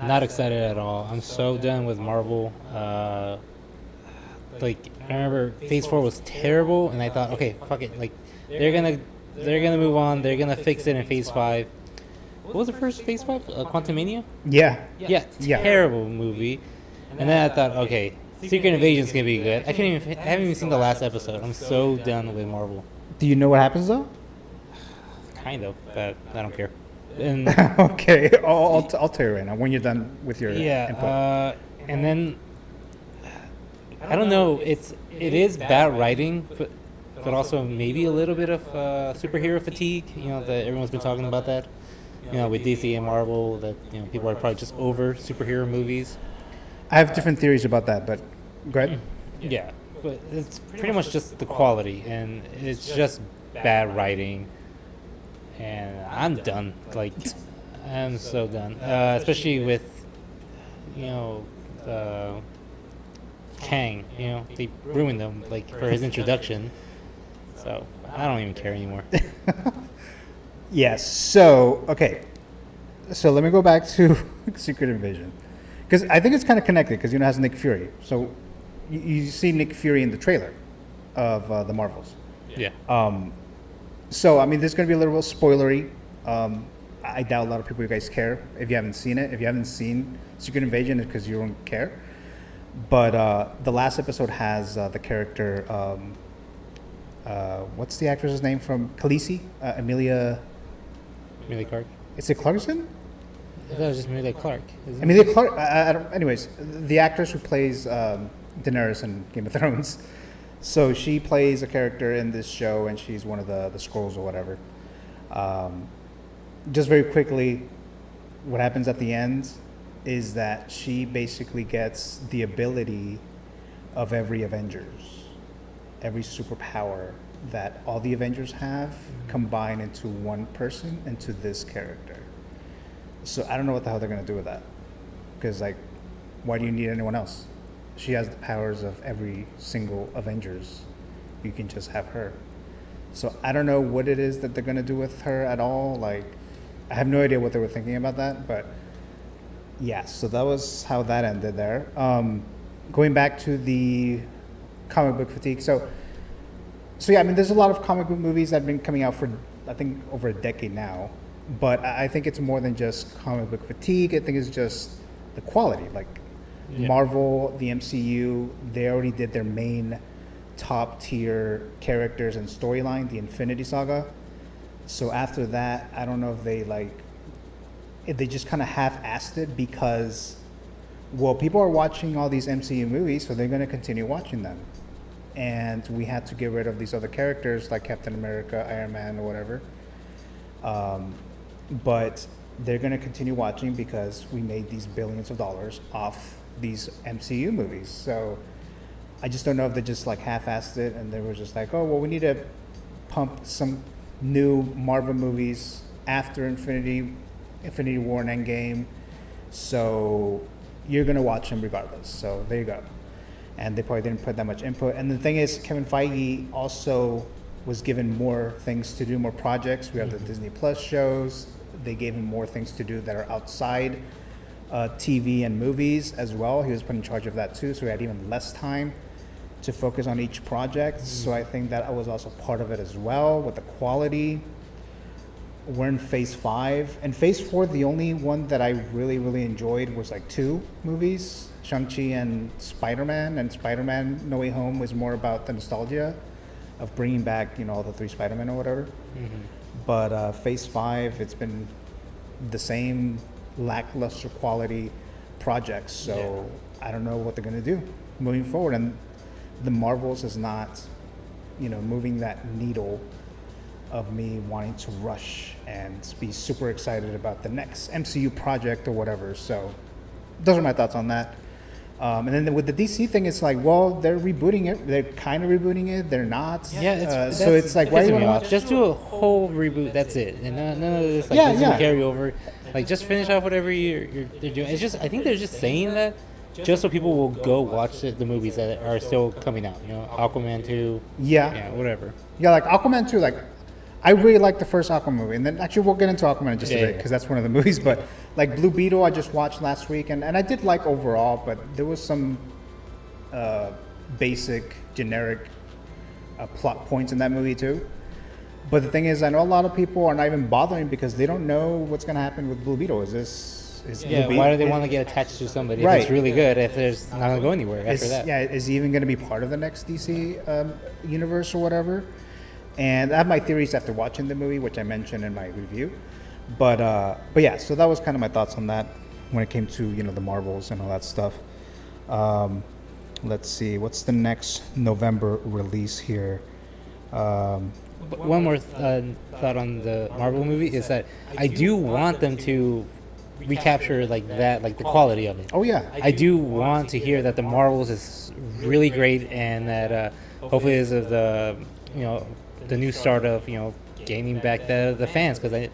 Not excited at all. I'm so done with Marvel. Like, I remember Phase 4 was terrible, and I thought, okay, fuck it. Like, they're gonna move on. They're gonna fix it in Phase 5. What was the first Phase 5? Quantumania? Yeah. Yeah, terrible movie. And then I thought, okay, Secret Invasion's gonna be good. I haven't even seen the last episode. I'm so done with Marvel. Do you know what happens though? Kind of, but I don't care. And Okay, I'll tell you right now when you're done with your input. And then I don't know. It is bad writing, but also maybe a little bit of superhero fatigue. You know, that everyone's been talking about that. You know, with DC and Marvel, that, you know, people are probably just over superhero movies. I have different theories about that, but go ahead. Yeah, but it's pretty much just the quality, and it's just bad writing. And I'm done. Like, I'm so done. Especially with, you know, Kang. You know, they ruined him, like, for his introduction. So I don't even care anymore. Yes. So okay. So let me go back to Secret Invasion, because I think it's kind of connected. Because, you know, it has Nick Fury. So you see Nick Fury in the trailer of the Marvels. Yeah. So, I mean, this is going to be a little bit spoilery. I doubt a lot of people, you guys care if you haven't seen it. If you haven't seen Secret Invasion, it's because you don't care. But the last episode has the character, what's the actress's name from Khaleesi? Emilia Clarke. Is it Clarkson? I thought it was just Emilia Clarke. Emilia Clarke. I don't, anyways, the actress who plays Daenerys in Game of Thrones. So she plays a character in this show, and she's one of the Skrulls or whatever. Just very quickly, what happens at the end is that she basically gets the ability of every Avengers, every superpower that all the Avengers have combined into one person, into this character. So I don't know what the hell they're going to do with that. Because, like, why do you need anyone else? She has the powers of every single Avengers. You can just have her. So I don't know what it is that they're going to do with her at all. Like, I have no idea what they were thinking about that. But yeah, so that was how that ended there. Going back to the comic book fatigue. So yeah, I mean, there's a lot of comic book movies that have been coming out for, I think, over a decade now. But I think it's more than just comic book fatigue. I think it's just the quality. Like, Marvel, the MCU, they already did their main top tier characters and storyline, the Infinity Saga. So after that, I don't know if they just kind of half-assed it because, well, people are watching all these MCU movies, so they're going to continue watching them. And we had to get rid of these other characters like Captain America, Iron Man, or whatever. But they're going to continue watching because we made these billions of dollars off these MCU movies. So I just don't know if they just like half-assed it and they were just like, oh, well, we need to pump some new Marvel movies after Infinity War and Endgame. So you're going to watch them regardless. So there you go. And they probably didn't put that much input. And the thing is, Kevin Feige also was given more things to do, more projects. We have the Disney Plus shows. They gave him more things to do that are outside TV and movies as well. He was put in charge of that too, so he had even less time to focus on each project. So I think that was also part of it as well with the quality. We're in phase 5. And phase 4, the only one that I really, really enjoyed was like 2 movies, Shang-Chi and Spider-Man. And Spider-Man No Way Home was more about the nostalgia of bringing back, all the 3 Spider-Men or whatever. But phase 5, it's been the same lackluster quality projects. So I don't know what they're going to do moving forward. And the Marvels is not, moving that needle of me wanting to rush and be super excited about the next MCU project or whatever. So those are my thoughts on that. And then with the DC thing, it's like, well, they're rebooting it. They're kind of rebooting it. They're not. So it's like, why do you want to watch? Just do a whole reboot. That's it. And none of this this will carry over. Like, just finish off whatever they're doing. It's just, I think they're just saying that just so people will go watch the movies that are still coming out. Aquaman 2. Yeah, whatever. Yeah, like Aquaman 2, like, I really like the first Aquaman movie, and then actually we'll get into Aquaman in just a bit because that's one of the movies. But like Blue Beetle, I just watched last week, and I did like overall, but there was some basic, generic plot points in that movie too. But the thing is, I know a lot of people are not even bothering because they don't know what's going to happen with Blue Beetle. Why do they want to get attached to somebody if it's really good if there's not going to go anywhere after that? Yeah, is he even going to be part of the next DC universe or whatever? And I have my theories after watching the movie, which I mentioned in my review. But yeah, so that was kind of my thoughts on that when it came to, the Marvels and all that stuff. Let's see, what's the next November release here? But one more thought on the Marvel movie is that I do want them to recapture the quality of it. Oh yeah. I do want to hear that the Marvels is really great and that hopefully is the new start of gaining back the fans because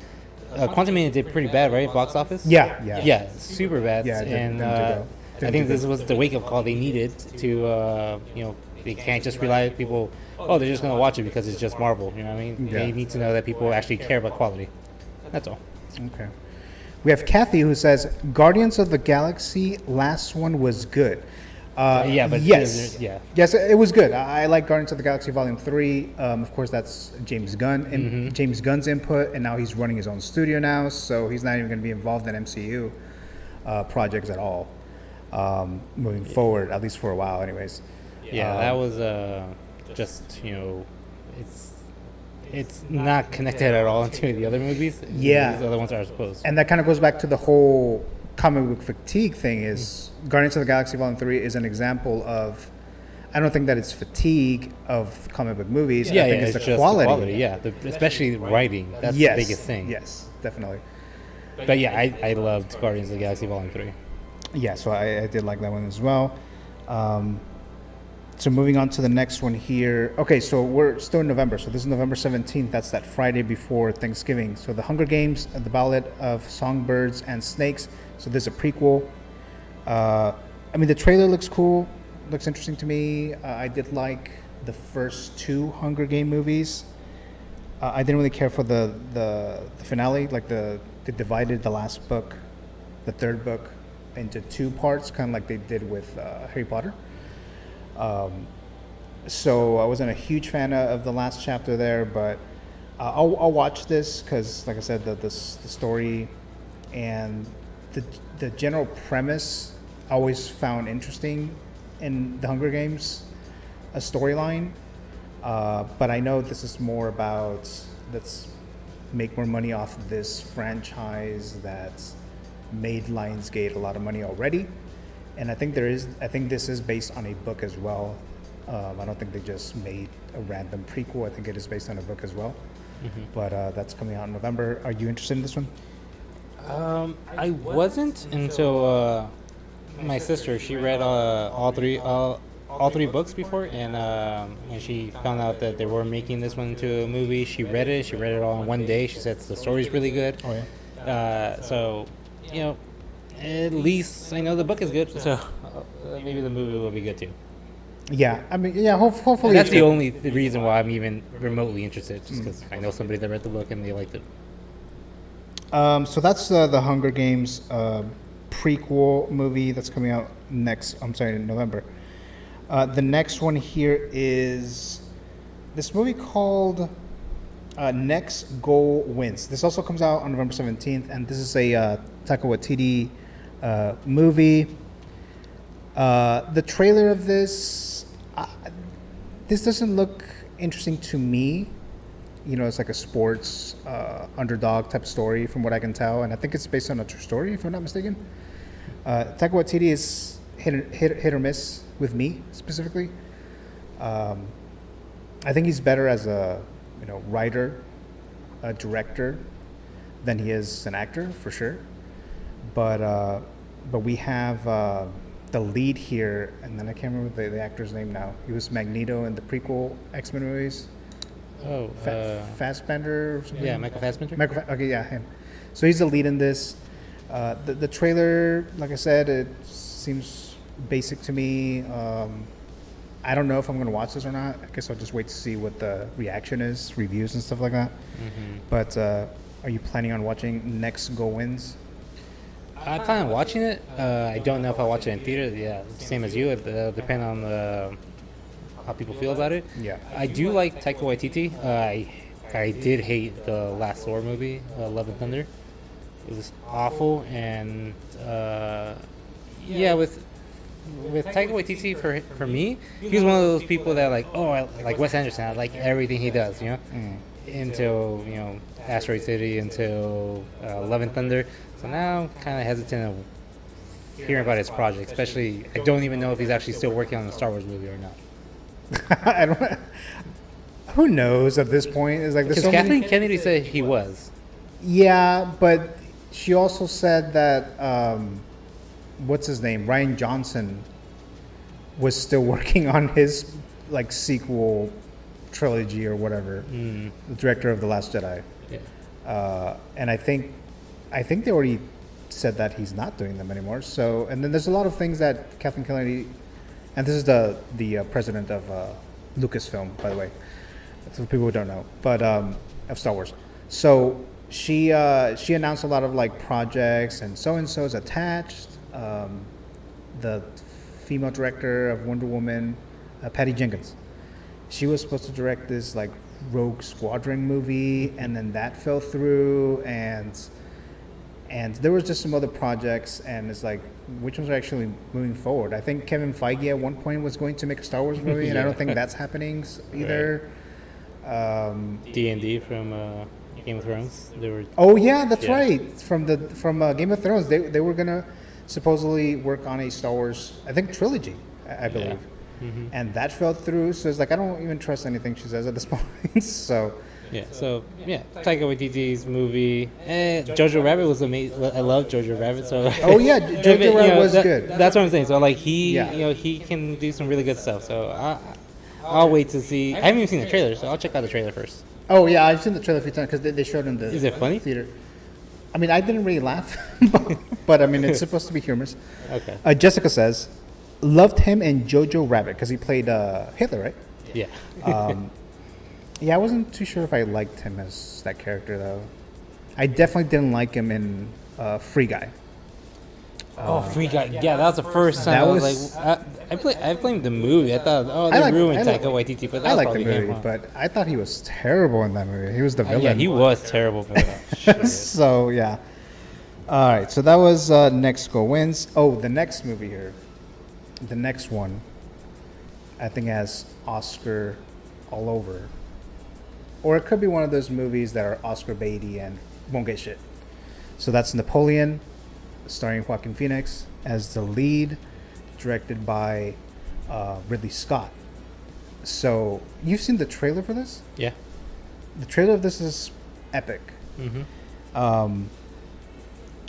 Quantumania did pretty bad, right? Box office. Yeah, super bad. Yeah, and I think this was the wake up call they needed to they can't just rely on people. Oh, they're just gonna watch it because it's just Marvel. You know what I mean? They need to know that people actually care about quality. That's all. Okay. We have Kathy who says Guardians of the Galaxy last one was good. Yes, it was good. I like Guardians of the Galaxy Volume 3. Of course, that's James Gunn and James Gunn's input, and now he's running his own studio now, so he's not even going to be involved in MCU projects at all moving forward, at least for a while, anyways. Yeah, that was just it's not connected at all to the other movies. Yeah, these other ones are supposed. And that kind of goes back to the whole comic book fatigue thing. Is Guardians of the Galaxy Volume 3 is an example of, I don't think that it's fatigue of comic book movies. I think it's the quality. Especially writing. That's the biggest thing. Yes, definitely. But yeah, I loved Guardians of the Galaxy Volume 3. Yeah, so I did like that one as well. So moving on to the next one here. Okay, so we're still in November. So this is November 17th. That's that Friday before Thanksgiving. So The Hunger Games, The Ballad of Songbirds and Snakes. So there's a prequel. The trailer looks cool. Looks interesting to me. I did like the first 2 Hunger Game movies. I didn't really care for the finale. Like they divided the last book, the 3rd book, into 2 parts, kind of like they did with Harry Potter. So I wasn't a huge fan of the last chapter there, but I'll watch this because, like I said, the story and the general premise I always found interesting in the Hunger Games. a storyline. But I know this is more about let's make more money off this franchise that's made Lionsgate a lot of money already. And I think this is based on a book as well. I don't think they just made a random prequel. I think it is based on a book as well. But that's coming out in November. Are you interested in this one? I wasn't until my sister. She read all three books before, and when she found out that they were making this one into a movie, she read it. She read it all in one day. She said the story's really good. Oh yeah. So, at least I know the book is good. So maybe the movie will be good too. Yeah, I mean, yeah. Hopefully, That's the only reason why I'm even remotely interested, just because I know somebody that read the book and they liked it. So that's the Hunger Games prequel movie that's coming out in November. The next one here is this movie called Next Goal Wins. This also comes out on November 17th, and this is a Taika Waititi movie. The trailer of this doesn't look interesting to me. It's like a sports underdog type story from what I can tell, and I think it's based on a true story, if I'm not mistaken. Taika Waititi is hit or miss with me specifically. I think he's better as a writer, a director, than he is an actor for sure. But we have the lead here, and then I can't remember the actor's name now. He was Magneto in the prequel X-Men movies. Oh, Fassbender or something? Yeah, Michael Fassbender. Okay, yeah, him. So he's the lead in this. The trailer, like I said, it seems basic to me. I don't know if I'm going to watch this or not. I guess I'll just wait to see what the reaction is, reviews and stuff like that. But are you planning on watching Next Go Wins? I plan on watching it. I don't know if I'll watch it in theater. Yeah, same as you. It'll depend on how people feel about it. Yeah. I do like Taika Waititi. I did hate the last Thor movie, Love and Thunder. It was awful, and with Taika Waititi, for me, he's one of those people that I like Wes Anderson. I like everything he does, until Asteroid City, until Love and Thunder. So now I'm kind of hesitant of hearing about his project, especially I don't even know if he's actually still working on the Star Wars movie or not. I don't. Who knows at this point? It's like there's Because so Kathleen many. Kennedy said he was. Yeah, but she also said that what's his name, Ryan Johnson, was still working on his sequel trilogy or whatever. The director of The Last Jedi. Yeah. And I think they already said that he's not doing them anymore. So, and then there's a lot of things that Kathleen Kennedy, and this is the president of Lucasfilm, by the way. That's for people who don't know, but of Star Wars. So she announced a lot of projects, and so is attached. The female director of Wonder Woman, Patty Jenkins, she was supposed to direct this Rogue Squadron movie, and then that fell through, and there was just some other projects, and it's which ones are actually moving forward? I think Kevin Feige at one point was going to make a Star Wars movie, and I don't think that's happening either. D&D from Game of Thrones. They were. Oh yeah, that's right. From Game of Thrones, they were gonna supposedly work on a Star Wars, I think, trilogy, I believe, and that fell through. So it's I don't even trust anything she says at this point. So. Yeah, Taika Waititi's movie. Jojo Rabbit was amazing. I love Jojo Rabbit. So. Oh yeah, Jojo Rabbit was good. That's what I'm saying. So he can do some really good stuff. So I'll wait to see. I haven't even seen the trailer, so I'll check out the trailer first. Oh yeah, I've seen the trailer a few times because they showed in the. Is it funny? Theater. I mean, I didn't really laugh, but I mean, it's supposed to be humorous. Okay. Jessica says, loved him in Jojo Rabbit because he played Hitler, right? Yeah. Yeah, I wasn't too sure if I liked him as that character though. I definitely didn't like him in Free Guy. Free Guy. Yeah, that was the first time. I blamed the movie. I thought, they ruined Taika Waititi, but that I liked probably the movie, him. but I thought he was terrible in that movie. He was the villain. Yeah, he was terrible for that. So yeah. All right, so that was Next Go Wins. Oh, the next movie here, the next one. I think it has Oscar all over. Or it could be one of those movies that are Oscar baity and won't get shit. So that's Napoleon, starring Joaquin Phoenix as the lead, directed by Ridley Scott. So you've seen the trailer for this? Yeah. The trailer of this is epic. Mm-hmm.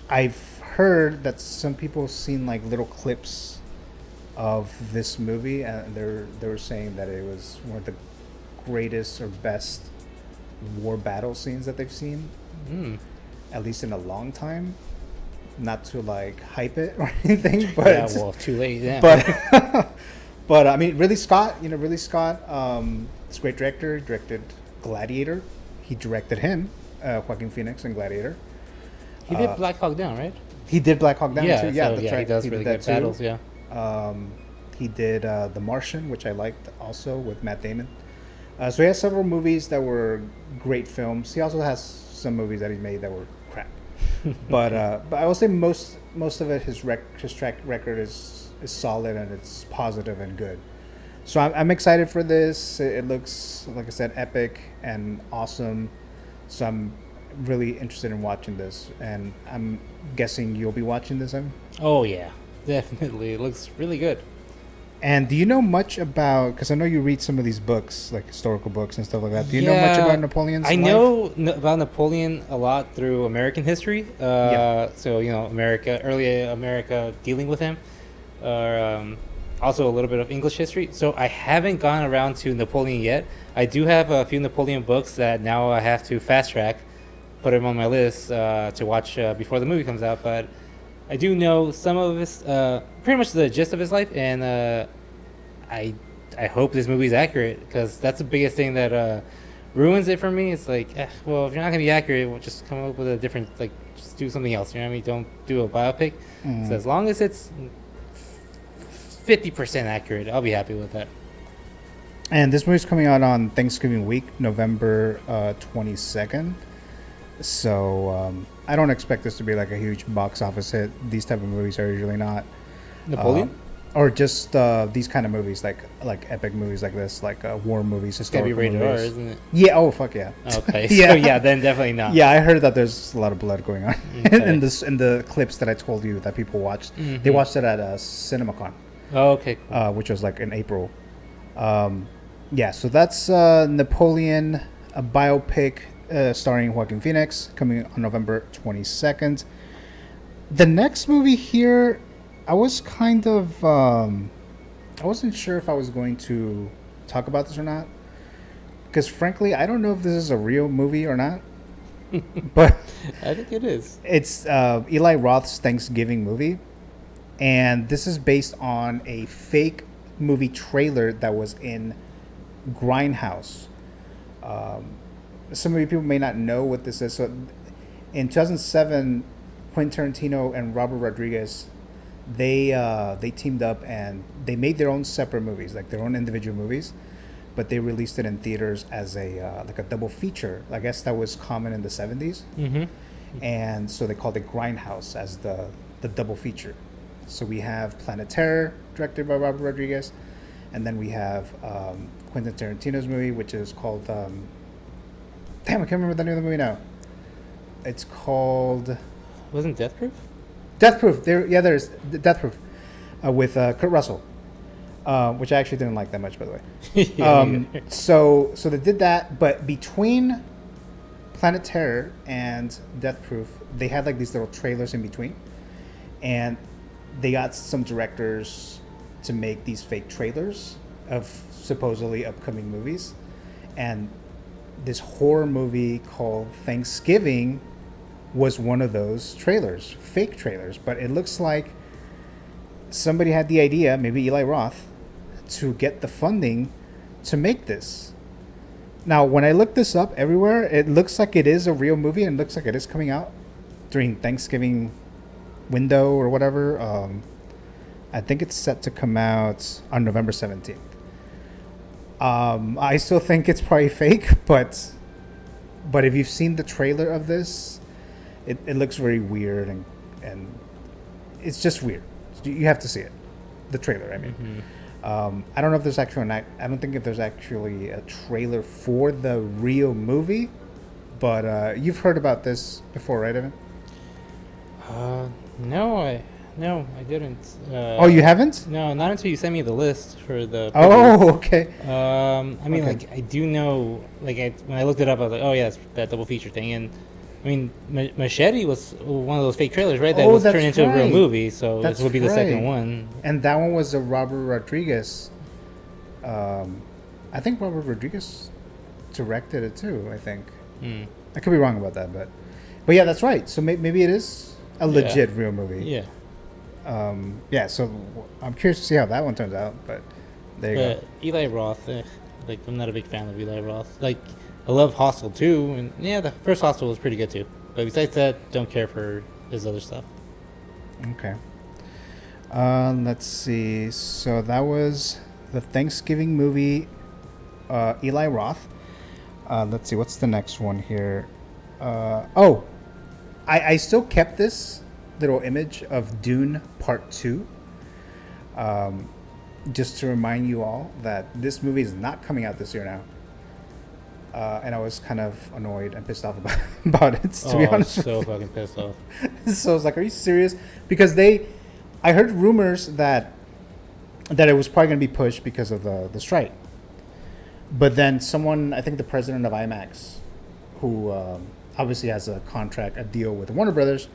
I've heard that some people have seen like little clips of this movie, and they were saying that it was one of the greatest or best war battle scenes that they've seen, at least in a long time. Not to like hype it or anything, but Yeah, well, too late. Yeah. but I mean, Ridley Scott, is a great director. He directed Gladiator. He directed him, Joaquin Phoenix, in Gladiator. He did Black Hawk Down, right? He did Black Hawk Down too. Yeah, so, that's yeah, right. he does did really that good too. battles. Yeah. He did The Martian, which I liked also, with Matt Damon. So he has several movies that were great films. He also has some movies that he made that were crap. but I will say most of it, his track record is solid, and it's positive and good. So I'm excited for this. It looks, like I said, epic and awesome. So I'm really interested in watching this, and I'm guessing you'll be watching this, Evan? Oh yeah, definitely. It looks really good. And do you know much about, because I know you read some of these books, like historical books and stuff like that. Do you know much about Napoleon's life? I know about Napoleon a lot through American history. So, early America dealing with him. Also a little bit of English history. So I haven't gone around to Napoleon yet. I do have a few Napoleon books that now I have to fast track, put them on my list to watch before the movie comes out. But I do know some of his, pretty much the gist of his life, and I hope this movie is accurate, because that's the biggest thing that ruins it for me. It's like, well, if you're not gonna be accurate, we'll just come up with a different, like, just do something else. You know what I mean? Don't do a biopic. So as long as it's 50% accurate, I'll be happy with that. And this movie's coming out on Thanksgiving week, November 22nd. So I don't expect this to be like a huge box office hit. These type of movies are usually not. Napoleon? Or just these kind of movies, like epic movies like this, like war movies, It's gotta be historical rated R, movies. isn't it? Yeah. Oh fuck yeah. Okay. Yeah. So yeah, then definitely not. Yeah, I heard that there's a lot of blood going on Okay. in the clips that I told you that people watched. Mhm. They watched it at CinemaCon, Oh, okay. Cool. which was like in April. Yeah, so that's Napoleon, a biopic starring Joaquin Phoenix, coming on November 22nd. The next movie here, I was kind of I wasn't sure if I was going to talk about this or not, because frankly, I don't know if this is a real movie or not. But I think it is. it's Eli Roth's Thanksgiving movie, and this is based on a fake movie trailer that was in Grindhouse. Some of you people may not know what this is. So, in 2007, Quentin Tarantino and Robert Rodriguez, they teamed up and they made their own separate movies, like their own individual movies, but they released it in theaters as a like a double feature. I guess that was common in the 70s, and so they called it Grindhouse as the double feature. So we have Planet Terror, directed by Robert Rodriguez, and then we have Quentin Tarantino's movie, which is called damn, I can't remember the name of the movie now. It's called Wasn't Death Proof? Death Proof. There's Death Proof with Kurt Russell, which I actually didn't like that much, by the way. So they did that, but between Planet Terror and Death Proof, they had like these little trailers in between, and they got some directors to make these fake trailers of supposedly upcoming movies, and this horror movie called Thanksgiving was one of those trailers, fake trailers. But it looks like somebody had the idea, maybe Eli Roth, to get the funding to make this. Now, when I look this up everywhere, it looks like it is a real movie, and looks like it is coming out during Thanksgiving window or whatever. I think it's set to come out on November 17th. I still think it's probably fake, but if you've seen the trailer of this, it looks very weird, and it's just weird. You have to see it, the trailer, I mean. I don't know if there's actually I don't think if there's actually a trailer for the real movie, but you've heard about this before, right, Evan? No, I didn't. Oh, you haven't? No, not until you sent me the list for the. Oh, okay. I mean, Okay. like I do know, like when I looked it up, I was like, oh yeah, it's that double feature thing, and I mean, Machete was one of those fake trailers, right? That Oh, was that's turned into a real right. movie, so That's this would be the second right. one. And that one was a Robert Rodriguez. I think Robert Rodriguez directed it too. I think Hmm. I could be wrong about that, but yeah, that's right. So maybe it is a legit real movie. Yeah. Yeah. So I'm curious to see how that one turns out. But there you go. But Eli Roth, like I'm not a big fan of Eli Roth. Like I love Hostel too, and yeah, the first Hostel was pretty good too. But besides that, don't care for his other stuff. Okay. Let's see. So that was the Thanksgiving movie, Eli Roth. Let's see. What's the next one here? I still kept this little image of Dune Part 2. Just to remind you all that this movie is not coming out this year now. And I was kind of annoyed and pissed off about it, to be honest. I was so fucking pissed off. So I was like, are you serious? Because I heard rumors that it was probably going to be pushed because of the strike. But then someone, I think the president of IMAX, who obviously has a deal with Warner Brothers,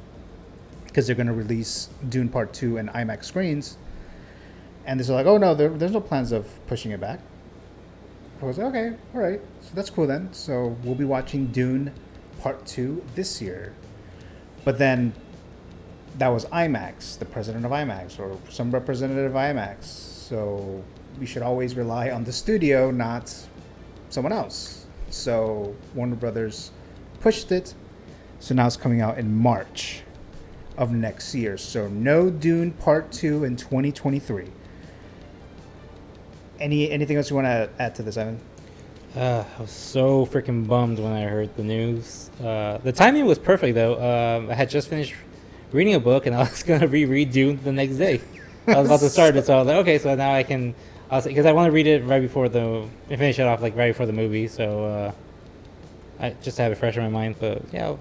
because they're going to release Dune Part 2 in IMAX screens. And they're like, oh no, there's no plans of pushing it back. I was like, okay, all right. So that's cool then. So we'll be watching Dune Part 2 this year. But then that was IMAX, the president of IMAX, or some representative of IMAX. So we should always rely on the studio, not someone else. So Warner Brothers pushed it. So now it's coming out in March of next year. So no Dune Part 2 in 2023. Anything else you want to add to this, Evan? I was so freaking bummed when I heard the news. The timing was perfect though. I had just finished reading a book and I was gonna reread Dune the next day. I was about to start it, so I was like, okay, so now I can. Because I want to read it right before and finish it off like right before the movie. So I just have it fresh in my mind. But yeah,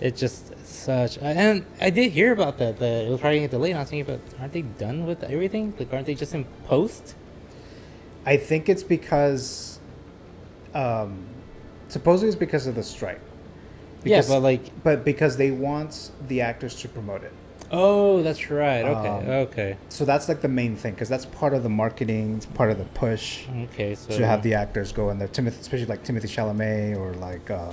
it's just such. And I did hear about that it was probably gonna get delayed. And I was thinking, but aren't they done with everything? Like, aren't they just in post? I think it's because, supposedly it's because of the strike. Because, yeah, but because they want the actors to promote it. Oh, that's right. Okay. So that's like the main thing, because that's part of the marketing, it's part of the push. Okay, so to have the actors go in there, especially like Timothy Chalamet or like. Yeah.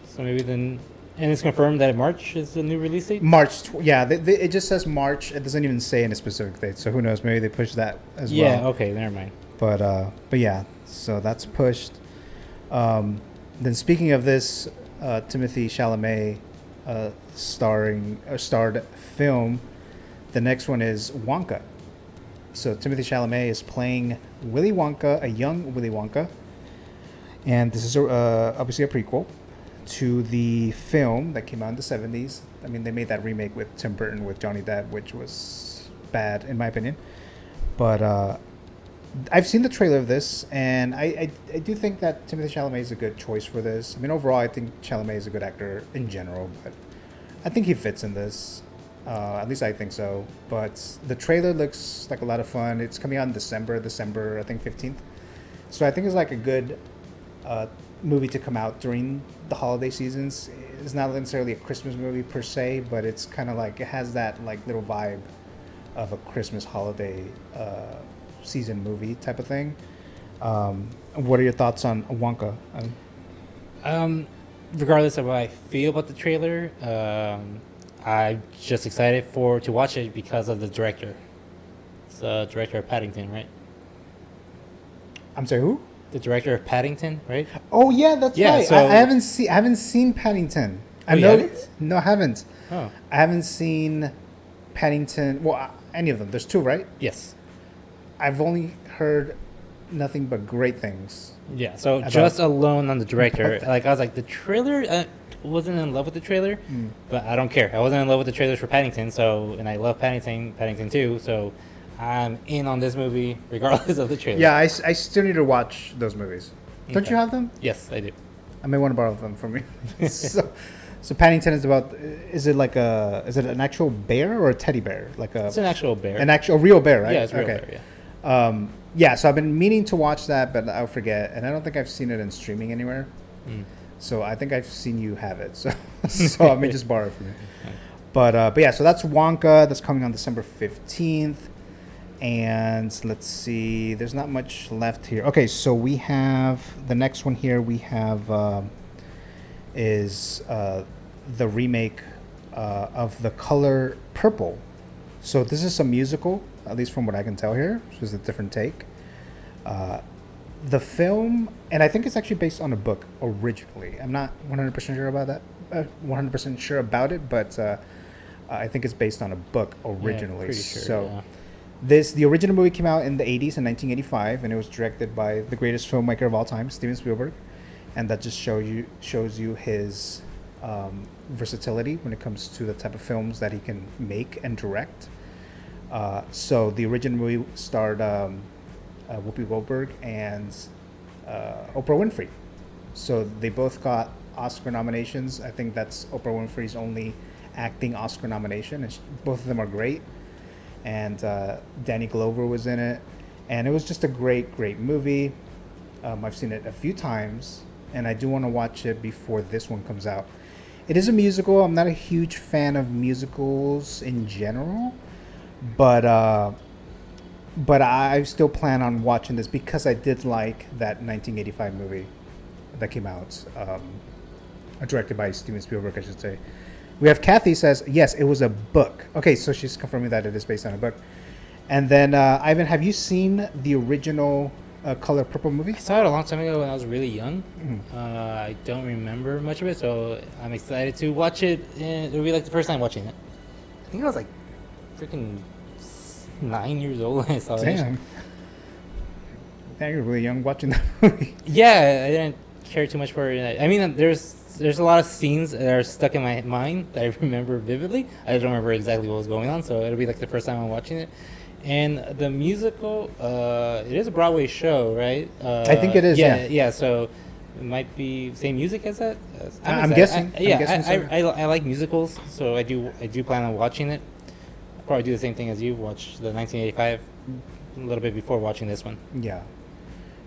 So maybe then, and it's confirmed that March is the new release date. It just says March. It doesn't even say any specific date. So who knows? Maybe they push that as well. Yeah. Okay. Never mind. But yeah, so that's pushed. Then speaking of this, Timothy Chalamet starred film, the next one is Wonka. So Timothy Chalamet is playing Willy Wonka, a young Willy Wonka, and this is obviously a prequel to the film that came out in the 70s. I mean, they made that remake with Tim Burton with Johnny Depp, which was bad in my opinion. But I've seen the trailer of this, and I do think that Timothy Chalamet is a good choice for this. I mean, overall, I think Chalamet is a good actor in general, but I think he fits in this. At least I think so. But the trailer looks like a lot of fun. It's coming out in December, I think 15th. So I think it's like a good movie to come out during the holiday seasons. It's not necessarily a Christmas movie per se, but it's kind of like, it has that like little vibe of a Christmas holiday season movie type of thing. What are your thoughts on Wonka? Regardless of what I feel about the trailer, I'm just excited to watch it because of the director. It's the director of Paddington, right? I'm sorry, who? The director of Paddington, right? Oh yeah, that's right. So I haven't seen Paddington. You haven't? No, I haven't. Oh, I haven't seen Paddington. Well, any of them. There's two, right? yes. I've only heard nothing but great things. Yeah. So About- just alone on the director, about- like I was like the trailer. I wasn't in love with the trailer, but I don't care. I wasn't in love with the trailers for Paddington, and I love Paddington 2. So I'm in on this movie regardless of the trailer. Yeah, I still need to watch those movies. Don't Okay. you have them? Yes, I do. I may want to borrow them from you. So Paddington is about. Is it like a? Is it an actual bear or a teddy bear? Like a. It's an actual bear. An actual real bear, right? Yeah, it's a real Okay. bear. Yeah. Yeah, so I've been meaning to watch that, but I'll forget, and I don't think I've seen it in streaming anywhere. Mm. So I think I've seen you have it, so I may just borrow it from you. But yeah, so that's Wonka. That's coming on December 15th, and let's see, there's not much left here. Okay, so we have the next one here. We have is the remake of The Color Purple. So this is a musical, at least from what I can tell here. This is a different take. The film, and I think it's actually based on a book originally. I'm not 100% sure about that. 100% sure about it, but I think it's based on a book originally. Pretty sure. So the original movie came out in the 80s in 1985, and it was directed by the greatest filmmaker of all time, Steven Spielberg, and that just shows you his versatility when it comes to the type of films that he can make and direct. So the original movie starred Whoopi Goldberg and Oprah Winfrey. So they both got Oscar nominations. I think that's Oprah Winfrey's only acting Oscar nomination, and both of them are great. And Danny Glover was in it, and it was just a great movie. I've seen it a few times, and I do want to watch it before this one comes out. It is a musical. I'm not a huge fan of musicals in general, but I still plan on watching this because I did like that 1985 movie that came out, directed by Steven Spielberg, I should say. We have Kathy says, yes, it was a book. Okay, so she's confirming that it is based on a book. And then, Ivan, have you seen the original Color Purple movie? I saw it a long time ago when I was really young. Mm-hmm. I don't remember much of it, so I'm excited to watch it. And it'll be like the first time watching it. I think I was like freaking 9 years old when I saw it. Damn. Yeah, you're really young watching that movie. Yeah, I didn't care too much for it. I mean, there's a lot of scenes that are stuck in my mind that I remember vividly. I don't remember exactly what was going on, so it'll be like the first time I'm watching it. And the musical, it is a Broadway show, right? I think it is, yeah. Yeah, so it might be same music as that. I'm guessing. I like musicals, so I do plan on watching it. I'll probably do the same thing as you, watch the 1985 a little bit before watching this one. Yeah.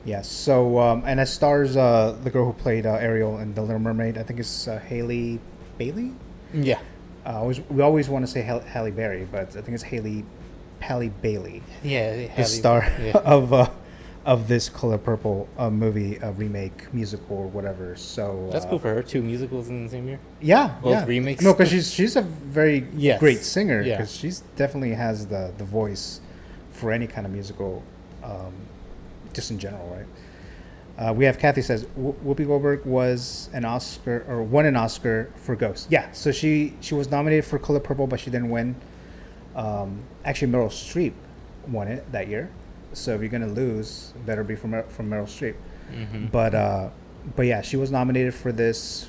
Yeah, so, and it stars the girl who played Ariel in The Little Mermaid. I think it's Haley Bailey? Yeah. We always want to say Halle Berry, but I think it's Halle Bailey. Yeah. The star of this Color Purple movie, remake, musical, or whatever. So That's cool for her. 2 musicals in the same year. Yeah. Both remakes. No, because she's a very great singer. Yeah. Because she's definitely has the voice for any kind of musical, just in general, right? We have Kathy says Whoopi Goldberg won an Oscar for Ghost. Yeah, so she was nominated for Color Purple, but she didn't win. Actually, Meryl Streep won it that year. So if you're gonna lose, better be from Meryl Streep. Mm-hmm. But yeah, she was nominated for this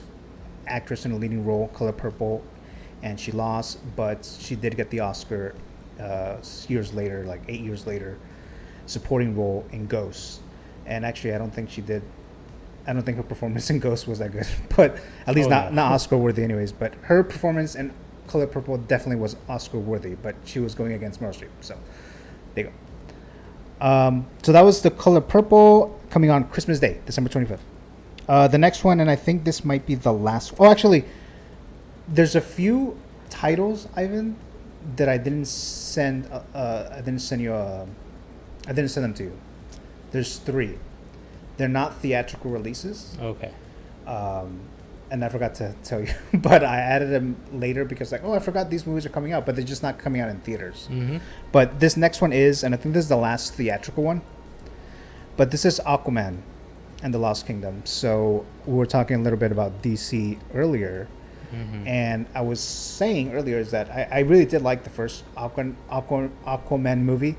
actress in a leading role, Color Purple, and she lost. But she did get the Oscar years later, like 8 years later, supporting role in Ghost. And actually, I don't think her performance in Ghost was that good, but at least not Oscar worthy, anyways. But her performance in Color Purple definitely was Oscar worthy, but she was going against Meryl Streep. So there you go. So that was the Color Purple, coming on Christmas Day, December 25th. The next one, and I think this might be the last. Oh, actually, there's a few titles, Ivan, that I didn't send. I didn't send them to you. There's 3. They're not theatrical releases. Okay. And I forgot to tell you, but I added them later because I forgot these movies are coming out, but they're just not coming out in theaters. Mm-hmm. But this next one is, and I think this is the last theatrical one, but this is Aquaman and the Lost Kingdom. So we were talking a little bit about DC earlier, Mm-hmm. and I was saying earlier is that I really did like the first Aquaman movie.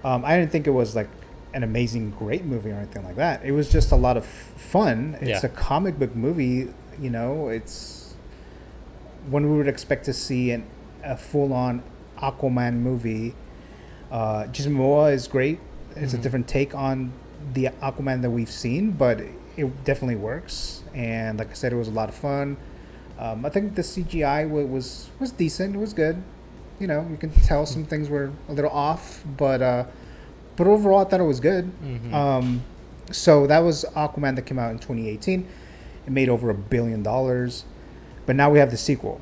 I didn't think it was like an amazing, great movie or anything like that. It was just a lot of fun. It's a comic book movie. You know, it's when we would expect to see a full-on Aquaman movie. Jason Momoa is great. It's a different take on the Aquaman that we've seen, but it definitely works. And like I said, it was a lot of fun. I think the CGI was decent. It was good. You know, you can tell some things were a little off, but overall, I thought it was good. So that was Aquaman that came out in 2018. It made over $1 billion, but now we have the sequel.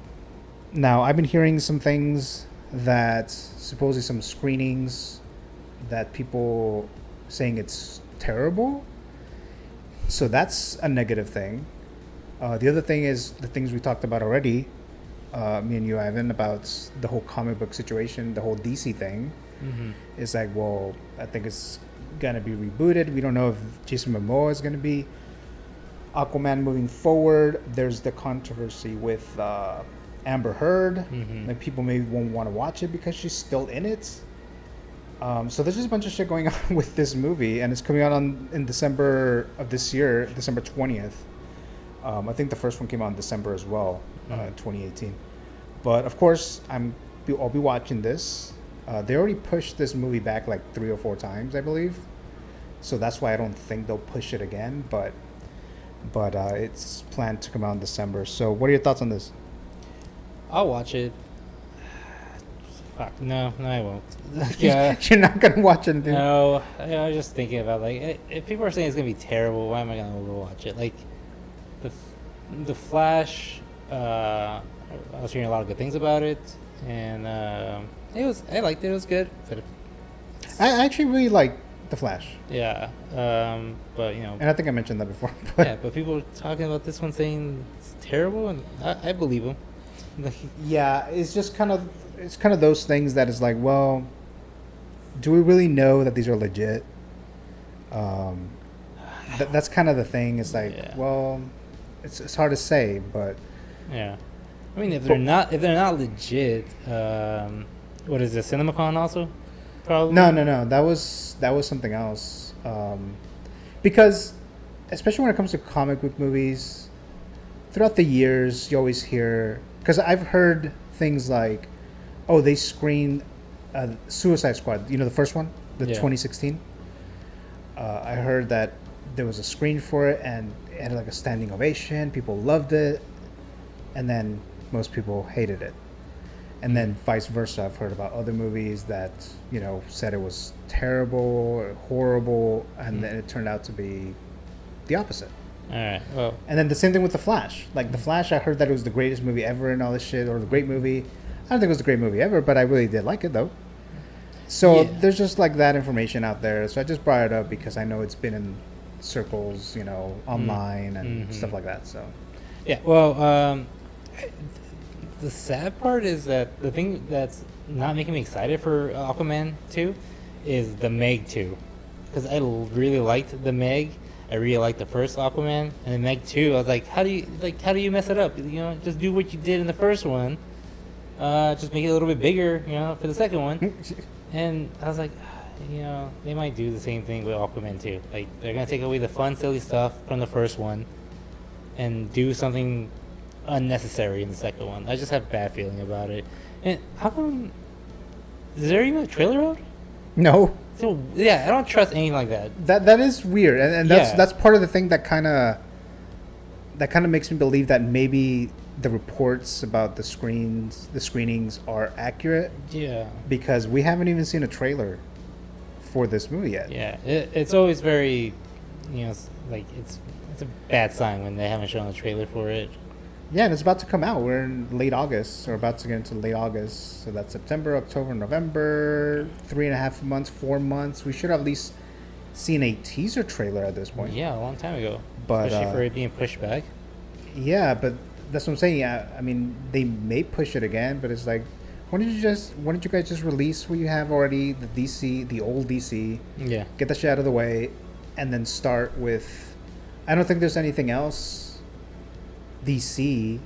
Now I've been hearing some things that supposedly some screenings that people saying it's terrible. So that's a negative thing. The other thing is the things we talked about already, me and you, Ivan, about the whole comic book situation, the whole DC thing. It's like, well, I think it's gonna be rebooted. We don't know if Jason Momoa is gonna be Aquaman moving forward. There's the controversy with Amber Heard. Like people maybe won't want to watch it because she's still in it. So there's just a bunch of shit going on with this movie, and it's coming out in December of this year, December 20th. I think the first one came out in December as well, 2018. But of course, I'll be watching this. They already pushed this movie back like 3 or 4 times, I believe. So that's why I don't think they'll push it again. But it's planned to come out in December. So what are your thoughts on this? I'll watch it. Fuck, no, I won't. Yeah. You're not gonna watch anything. No, I was just thinking about like if people are saying it's gonna be terrible, why am I gonna go watch it? Like the Flash, I was hearing a lot of good things about it, and I liked it. It was good. But I actually really like the Flash. Yeah, but you know, and I think I mentioned that before. But yeah, but people are talking about this one saying it's terrible, and I believe them. Yeah, it's just kind of those things that is like, well, do we really know that these are legit? That's kind of the thing. It's like, well, it's hard to say, but yeah, I mean, if they're not legit, what is this, CinemaCon also? Probably. No. That was something else. Because especially when it comes to comic book movies, throughout the years, you always hear. Because I've heard things like, oh, they screened Suicide Squad. You know, the first one, the 2016. I heard that there was a screen for it, and it had like a standing ovation. People loved it, and then most people hated it. And then vice versa. I've heard about other movies that, you know, said it was terrible or horrible, and then it turned out to be the opposite. All right. Well. And then the same thing with The Flash. Like The Flash, I heard that it was the greatest movie ever and all this shit, or the great movie. I don't think it was the great movie ever, but I really did like it though. So there's just like that information out there. So I just brought it up because I know it's been in circles, you know, online and stuff like that. So yeah. Well, the sad part is that the thing that's not making me excited for Aquaman 2 is the Meg 2, because I really liked the Meg. I really liked the first Aquaman, and then Meg 2. I was like, how do you mess it up? You know, just do what you did in the first one. Just make it a little bit bigger, you know, for the second one. And I was like, you know, they might do the same thing with Aquaman 2. Like, they're gonna take away the fun, silly stuff from the first one, and do something unnecessary in the second one. I just have a bad feeling about it. And how come? Is there even a trailer out? no. So yeah, I don't trust anything like that. That is weird, and that's part of the thing that kind of makes me believe that maybe the reports about the screenings are accurate. Yeah, because we haven't even seen a trailer for this movie yet. Yeah, it's always very, you know, like it's a bad sign when they haven't shown a trailer for it. Yeah, and it's about to come out. We're in late August, or about to get into late August. So that's September, October, November, 3.5 months, 4 months. We should have at least seen a teaser trailer at this point. Yeah, a long time ago. But, especially for it being pushed back. Yeah, but that's what I'm saying. Yeah, I mean, they may push it again, but it's like, why don't you guys just release what you have already, the old DC? Yeah. Get that shit out of the way, and then start with. I don't think there's anything else DC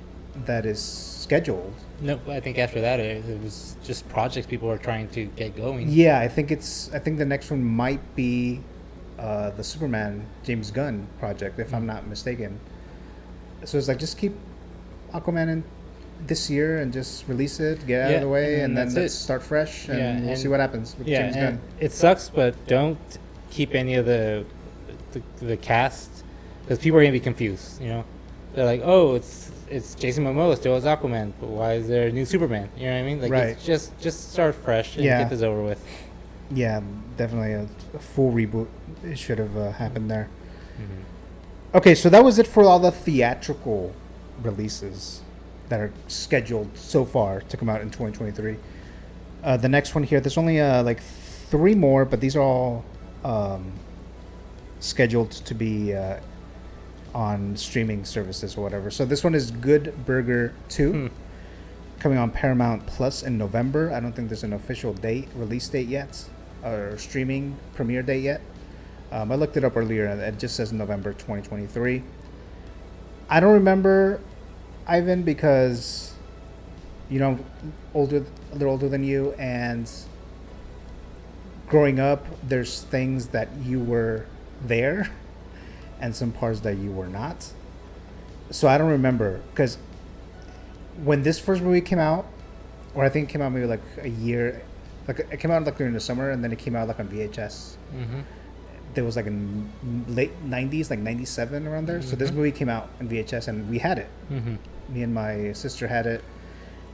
that is scheduled. No, I think after that it was just projects people are trying to get going. Yeah, I think the next one might be the Superman James Gunn project, if I'm not mistaken. So it's like, just keep Aquaman this year and just release it, get out of the way, and then that's let's it. start fresh, and Yeah, we'll and- see what happens with James and Gunn. it sucks, but don't keep any of the cast because people are gonna be confused. You know, they're like, oh, it's Jason Momoa still as Aquaman, but why is there a new Superman? You know what I mean? Like, Right. it's just start fresh and Yeah. get this over with. Yeah, definitely a full reboot. It should have happened there. Mm-hmm. Okay, so that was it for all the theatrical releases that are scheduled so far to come out in 2023. The next one here, there's only like 3 more, but these are all scheduled to be on streaming services or whatever. So this one is Good Burger 2, coming on Paramount Plus in November. I don't think there's an official release date yet, or streaming premiere date yet. I looked it up earlier, and it just says November 2023. I don't remember, Ivan, because, you know, a little older than you, and growing up, there's things that you were there, and some parts that you were not. So I don't remember, because when this first movie came out, or I think it came out maybe like a year, like it came out like during the summer, and then it came out like on VHS. Mm-hmm. There was like in late 90s, like 97 around there. So this movie came out in VHS, and we had it. Mm-hmm. Me and my sister had it,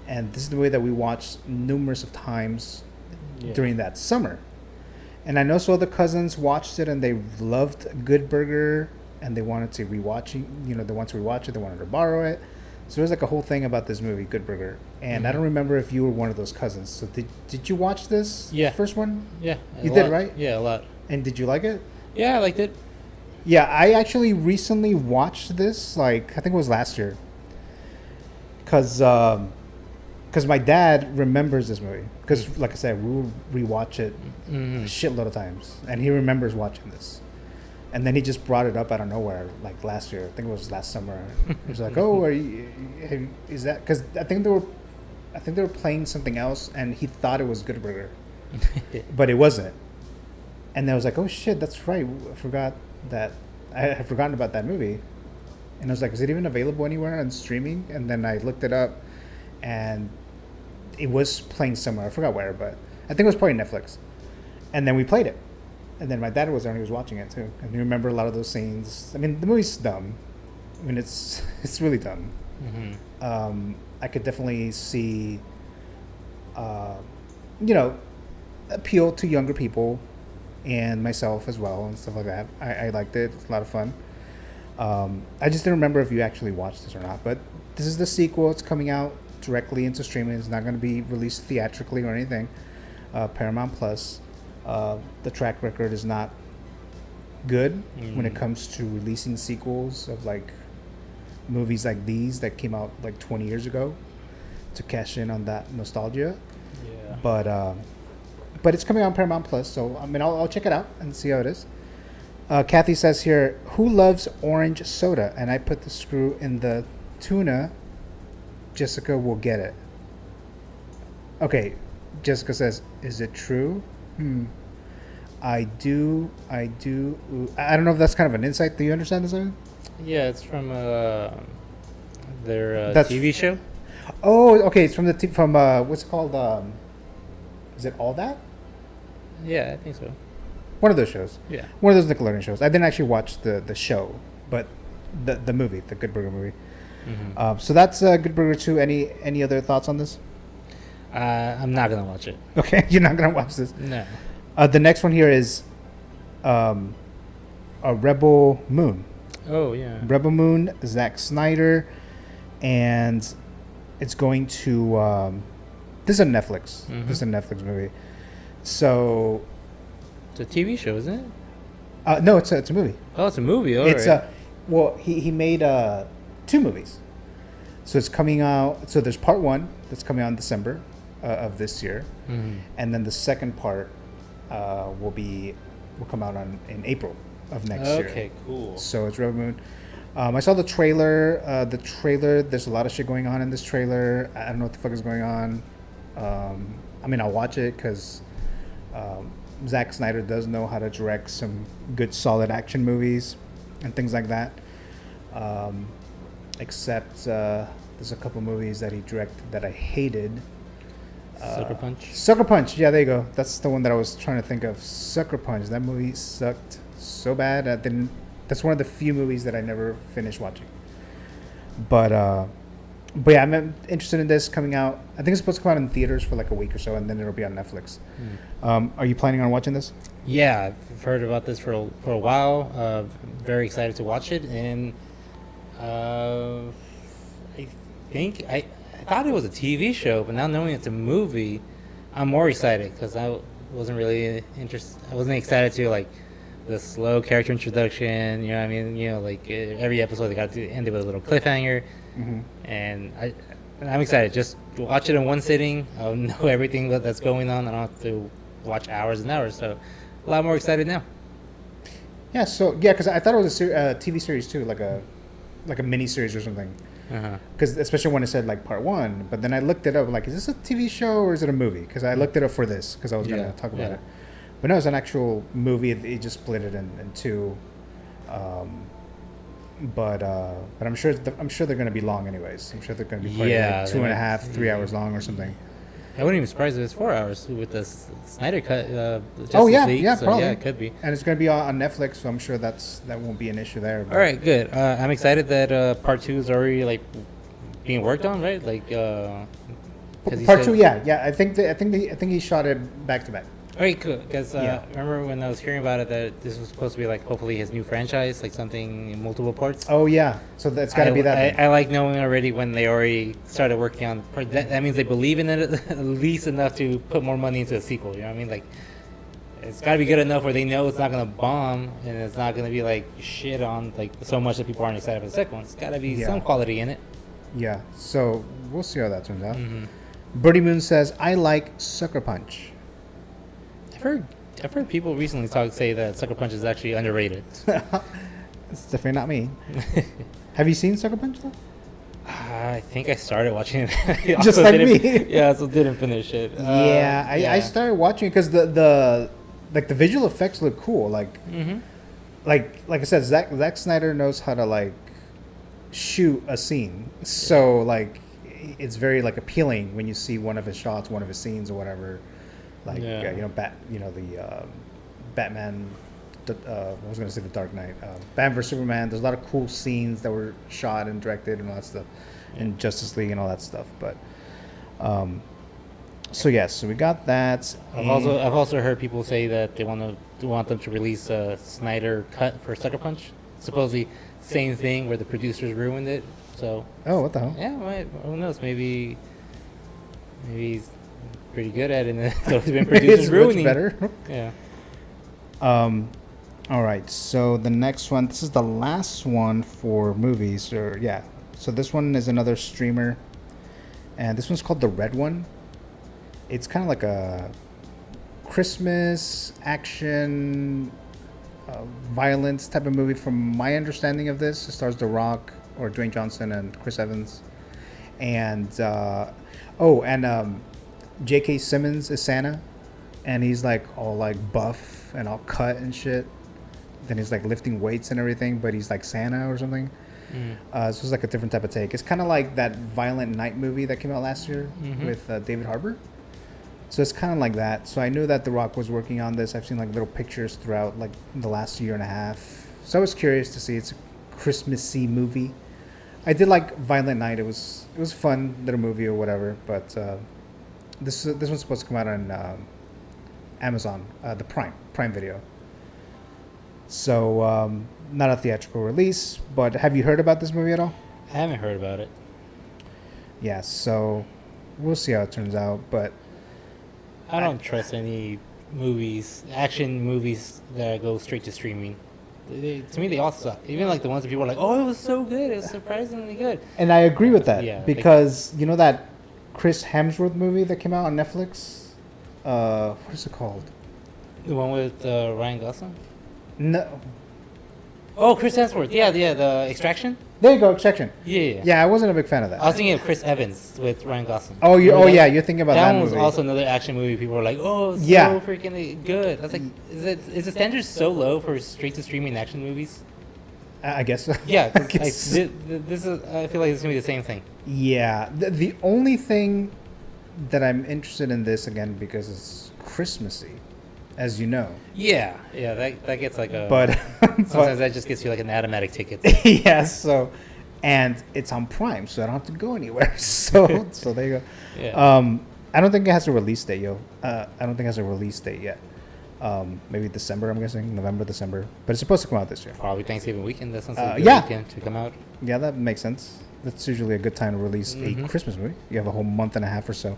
and this is the movie that we watched numerous of times during that summer. And I know some other cousins watched it and they loved Good Burger, and they wanted to rewatch it. You know, they wanted to rewatch it. They wanted to borrow it. So there's like a whole thing about this movie, Good Burger. And I don't remember if you were one of those cousins. So did you watch this? Yeah. First one? Yeah. You did, right? Yeah, a lot. And did you like it? Yeah, I liked it. Yeah, I actually recently watched this, like, I think it was last year. Because my dad remembers this movie. Because, like I said, we will rewatch it a shitload of times. And he remembers watching this. And then he just brought it up out of nowhere, like last year. I think it was last summer. He was like, "Oh, is that?" Because I think they were playing something else, and he thought it was Good Burger, but it wasn't. And I was like, "Oh shit, that's right. I forgot that. I had forgotten about that movie." And I was like, "Is it even available anywhere on streaming?" And then I looked it up, and it was playing somewhere. I forgot where, but I think it was probably Netflix. And then we played it. And then my dad was there and he was watching it too. And you remember a lot of those scenes. I mean, the movie's dumb. I mean, it's really dumb. Mm-hmm. I could definitely see, you know, appeal to younger people and myself as well and stuff like that. I liked it. It's a lot of fun. I just didn't remember if you actually watched this or not. But this is the sequel. It's coming out directly into streaming. It's not going to be released theatrically or anything. Paramount Plus. The track record is not good when it comes to releasing sequels of like movies like these that came out like 20 years ago to cash in on that nostalgia. Yeah. But it's coming on Paramount Plus, so I mean I'll check it out and see how it is. Kathy says here, who loves orange soda? And I put the screw in the tuna. Jessica will get it. Okay, Jessica says, is it true? I do. I don't know if that's kind of an insight. Do you understand this, Evan? Yeah, it's from their That's- TV show. Oh, okay. It's from from what's it called? Is it All That? Yeah, I think so. One of those shows. Yeah. One of those Nickelodeon shows. I didn't actually watch the show, but the movie, the Good Burger movie. Mm-hmm. So that's Good Burger 2. Any other thoughts on this? I'm not gonna watch it. Okay, you're not gonna watch this. No. The next one here is a Rebel Moon. Oh yeah. Rebel Moon, Zack Snyder, and it's going to. This is a Netflix. Mm-hmm. This is a Netflix movie. So, It's a TV show, isn't it? no, it's a movie. Oh, it's a movie. All It's right. well, he made 2 movies. So it's coming out. So there's part 1 that's coming out in December of this year, and then the second part will come out in April of next year. Okay, cool. So it's Rebel Moon. I saw the trailer. There's a lot of shit going on in this trailer. I don't know what the fuck is going on. I mean, I'll watch it because Zack Snyder does know how to direct some good, solid action movies and things like that. Except There's a couple movies that he directed that I hated. Sucker Punch. Sucker Punch. Yeah, there you go. That's the one that I was trying to think of. Sucker Punch. That movie sucked so bad. I didn't. That's one of the few movies that I never finished watching. But yeah, I'm interested in this coming out. I think it's supposed to come out in theaters for like a week or so, and then it'll be on Netflix. Are you planning on watching this? Yeah, I've heard about this for a while. Very excited to watch it, and I think I thought it was a TV show, but now knowing it's a movie, I'm more excited because I wasn't really interested. I wasn't excited to like the slow character introduction. You know what I mean? You know, like every episode they got to end it with a little cliffhanger, and I'm excited. Just watch it in one sitting. I'll know everything that's going on. I don't have to watch hours and hours. So a lot more excited now. Yeah. So yeah, because I thought it was a TV series too, like a mini series or something. Because especially when it said like part 1, but then I looked it up like, is this a TV show or is it a movie? Because I looked it up for this because I was gonna talk about it. But no, it's an actual movie. It just split it in two. But I'm sure they're gonna be long anyways. I'm sure they're gonna be probably like 2.5, 3 hours long or something. I wouldn't be surprised if it's 4 hours with the Snyder cut. Justice League, yeah, so probably. Yeah, it could be. And it's gonna be on Netflix, so I'm sure that won't be an issue there. But. All right, good. I'm excited that part 2 is already like being worked on, right? Like part 2, yeah. I think he shot it back to back. All right, cool. Because remember when I was hearing about it that this was supposed to be like hopefully his new franchise, like something in multiple parts. Oh yeah, so that's got to be that. I like knowing already when they already started working on. That means they believe in it at least enough to put more money into a sequel. You know what I mean? Like it's got to be good enough where they know it's not gonna bomb and it's not gonna be like shit on like so much that people aren't excited for the second one. It's got to be some quality in it. Yeah. So we'll see how that turns out. Birdie Moon says, "I like Sucker Punch." I've heard people recently say that Sucker Punch is actually underrated. It's definitely not me. Have you seen Sucker Punch though? I think I started watching it. Just like me. Yeah, so didn't finish it. I started watching it because the visual effects look cool. Like I said, Zack Snyder knows how to like shoot a scene. So like it's very like appealing when you see one of his shots, one of his scenes or whatever. Like the Batman. I was gonna say the Dark Knight. Batman vs Superman. There's a lot of cool scenes that were shot and directed and all that stuff, and Justice League and all that stuff. But so we got that. I've also heard people say that they want them to release a Snyder cut for Sucker Punch. Supposedly same thing where the producers ruined it. So what the hell? Yeah, who knows? Maybe he's pretty good at it, and so he's been producers ruining. Better. Yeah. All right. So the next one. This is the last one for movies. So this one is another streamer, and this one's called The Red One. It's kind of like a Christmas action, violence type of movie. From my understanding of this, it stars The Rock or Dwayne Johnson and Chris Evans, and J.K. Simmons is Santa, and he's like all like buff and all cut and shit. Then he's like lifting weights and everything, but he's like Santa or something. So it's like a different type of take. It's kind of like that Violent Night movie that came out last year with David Harbour. So it's kind of like that. So I knew that The Rock was working on this. I've seen like little pictures throughout like the last year and a half. So I was curious to see. It's a Christmassy movie. I did like Violent Night. It was fun little movie or whatever, but. This one's supposed to come out on Amazon, the Prime Video. So not a theatrical release, but have you heard about this movie at all? I haven't heard about it. Yeah, so we'll see how it turns out, but I don't trust any action movies that go straight to streaming. To me, they all suck. Even like the ones that people are like, "Oh, it was so good! It was surprisingly good." And I agree with that because you know that Chris Hemsworth movie that came out on Netflix. What is it called? The one with Ryan Gosling? No. Oh, Chris Hemsworth. Yeah, the Extraction? There you go, Extraction. Yeah. Yeah, I wasn't a big fan of that. I was thinking of Chris Evans with Ryan Gosling. Yeah, you're thinking about that movie. That one was also another action movie. People were like, "Oh, it's so freaking good." I was like, is the standard so low for straight to streaming action movies? I guess so. Yeah, this is. I feel like it's gonna be the same thing. Yeah, the only thing that I'm interested in this again because it's Christmassy, as you know. Yeah, that gets like a. But, Sometimes that just gets you like an automatic ticket. yeah, so and it's on Prime, so I don't have to go anywhere. So there you go. Yeah. I don't think it has a release date, yo. I don't think it has a release date yet. Maybe December, I'm guessing, November, December. But it's supposed to come out this year. Probably Thanksgiving weekend. That sounds like a good yeah. weekend to come out. Yeah, that makes sense. That's usually a good time to release a Christmas movie. You have a whole month and a half or so.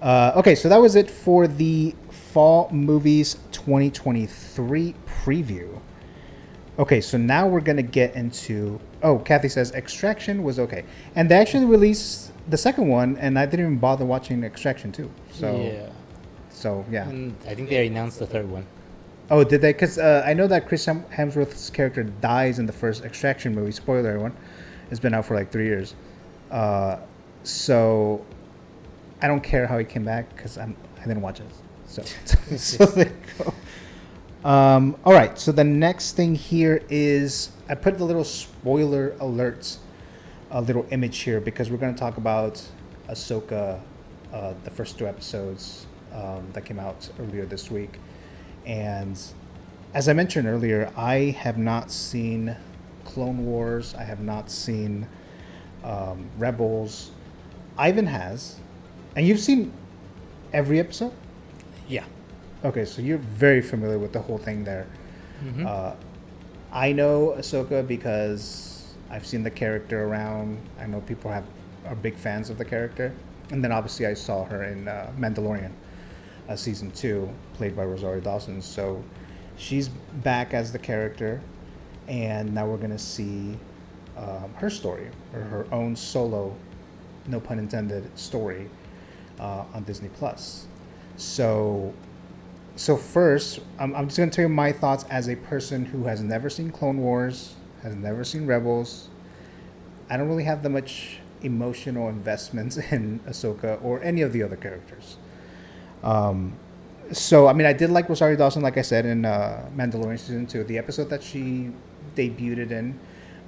Okay, so that was it for the Fall Movies 2023 preview. Okay, so now we're going to get into... Oh, Kathy says Extraction was okay. And they actually released the second one, and I didn't even bother watching Extraction 2. So, yeah. And I think they announced the third one. Oh, did they? Because I know that Chris Hemsworth's character dies in the first Extraction movie. Spoiler, everyone. It's been out for like 3 years. So I don't care how he came back because I didn't watch it. So there you go. All right. So the next thing here is I put the little spoiler alerts, a little image here because we're going to talk about Ahsoka, the first 2 episodes that came out earlier this week. And as I mentioned earlier, I have not seen Clone Wars. I have not seen Rebels. Ivan has. And you've seen every episode? Yeah. Okay, so you're very familiar with the whole thing there. I know Ahsoka because I've seen the character around. I know people are big fans of the character. And then obviously I saw her in Mandalorian. Season 2, played by Rosario Dawson. So she's back as the character, and now we're gonna see her story, or her own solo, no pun intended, story on Disney Plus. So first, I'm just gonna tell you my thoughts as a person who has never seen Clone Wars, has never seen Rebels. I don't really have that much emotional investments in Ahsoka or any of the other characters. So I mean, I did like Rosario Dawson, like I said, in Mandalorian season 2. The episode that she debuted in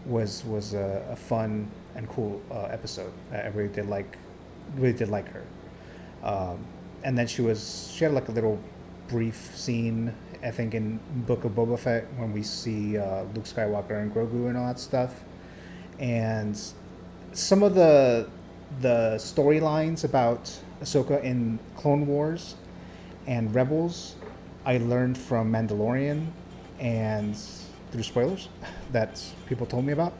was a fun and cool episode. I really did like her. And then she had like a little brief scene, I think, in Book of Boba Fett when we see Luke Skywalker and Grogu and all that stuff. And some of the storylines about Ahsoka in Clone Wars and Rebels, I learned from Mandalorian and through spoilers that people told me about.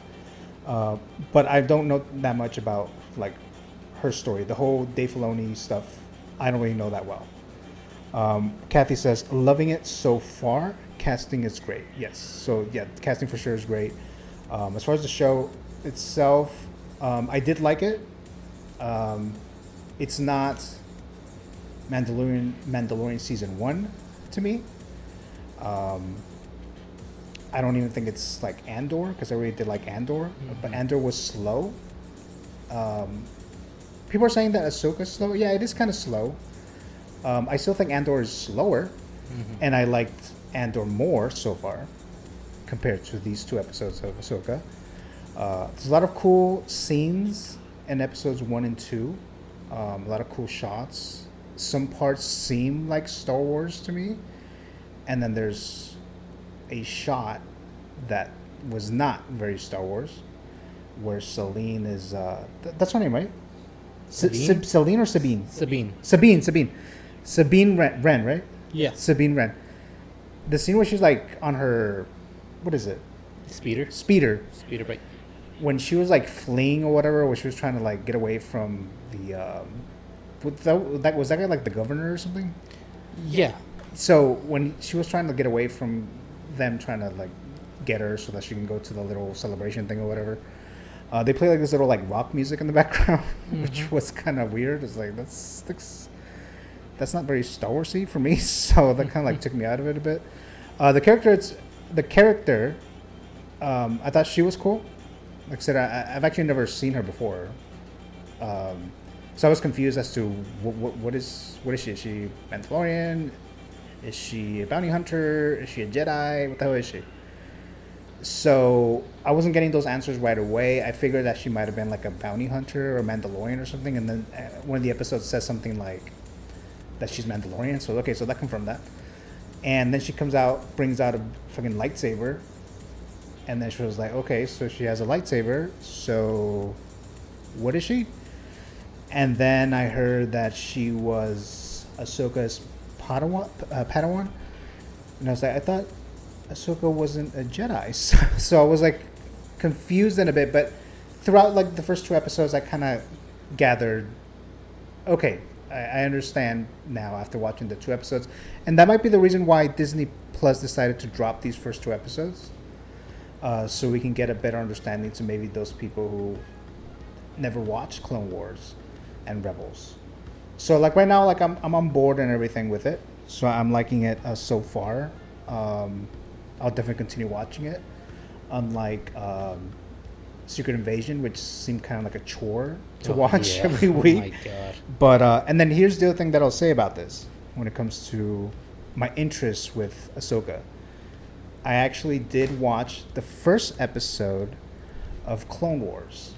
But I don't know that much about like her story. The whole Dave Filoni stuff, I don't really know that well. Kathy says, loving it so far. Casting is great. Yes. So yeah, casting for sure is great. As far as the show itself, I did like it. It's not Mandalorian season 1 to me. I don't even think it's like Andor because I really did like Andor, but Andor was slow. People are saying that Ahsoka's slow. Yeah, it is kind of slow. I still think Andor is slower, and I liked Andor more so far compared to these 2 episodes of Ahsoka. There's a lot of cool scenes in episodes 1 and 2. A lot of cool shots. Some parts seem like Star Wars to me, and then there's a shot that was not very Star Wars, where Celine is. That's her name, right? Celine or Sabine? Sabine Wren, right? Yeah. Sabine Wren. The scene where she's like on her, what is it? Speeder bike. When she was like fleeing or whatever, where she was trying to like get away from the, was that guy like the governor or something? Yeah. So when she was trying to get away from them trying to like get her so that she can go to the little celebration thing or whatever, they play like this little like rock music in the background, which was kind of weird. It's like that's not very Star Wars-y for me, so that kind of like took me out of it a bit. The character, I thought she was cool. Like I said, I've actually never seen her before, so I was confused as to what is she? Is she Mandalorian? Is she a bounty hunter? Is she a Jedi? What the hell is she? So I wasn't getting those answers right away. I figured that she might have been like a bounty hunter or Mandalorian or something. And then one of the episodes says something like that she's Mandalorian. So okay, so that confirmed that. And then she comes out, brings out a fucking lightsaber. And then she was like, okay, so she has a lightsaber. So what is she? And then I heard that she was Ahsoka's Padawan. And I was like, I thought Ahsoka wasn't a Jedi. So I was like confused in a bit. But throughout like the first 2 episodes, I kind of gathered, okay, I understand now after watching the 2 episodes. And that might be the reason why Disney Plus decided to drop these first 2 episodes. So we can get a better understanding to maybe those people who never watched Clone Wars and Rebels. So like right now, like I'm on board and everything with it. So I'm liking it so far. I'll definitely continue watching it. Unlike Secret Invasion, which seemed kind of like a chore to watch every week. Oh my god. But and then here's the other thing that I'll say about this when it comes to my interest with Ahsoka. I actually did watch the first episode of Clone Wars.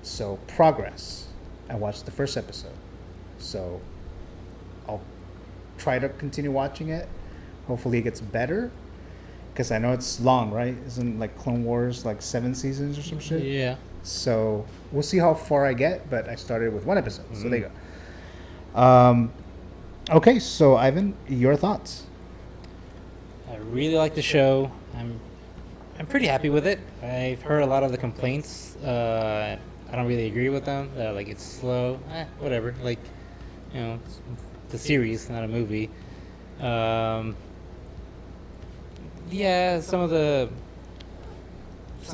So Progress. I watched the first episode. So I'll try to continue watching it. Hopefully it gets better. Because I know it's long, right? Isn't like Clone Wars like 7 seasons or some shit? Yeah. So we'll see how far I get, but I started with 1 episode. So there you go. Okay, so Ivan, your thoughts? I really like the show. I'm pretty happy with it. I've heard a lot of the complaints. I don't really agree with them. Like it's slow. Whatever. Like, you know, it's a series, not a movie. Yeah, some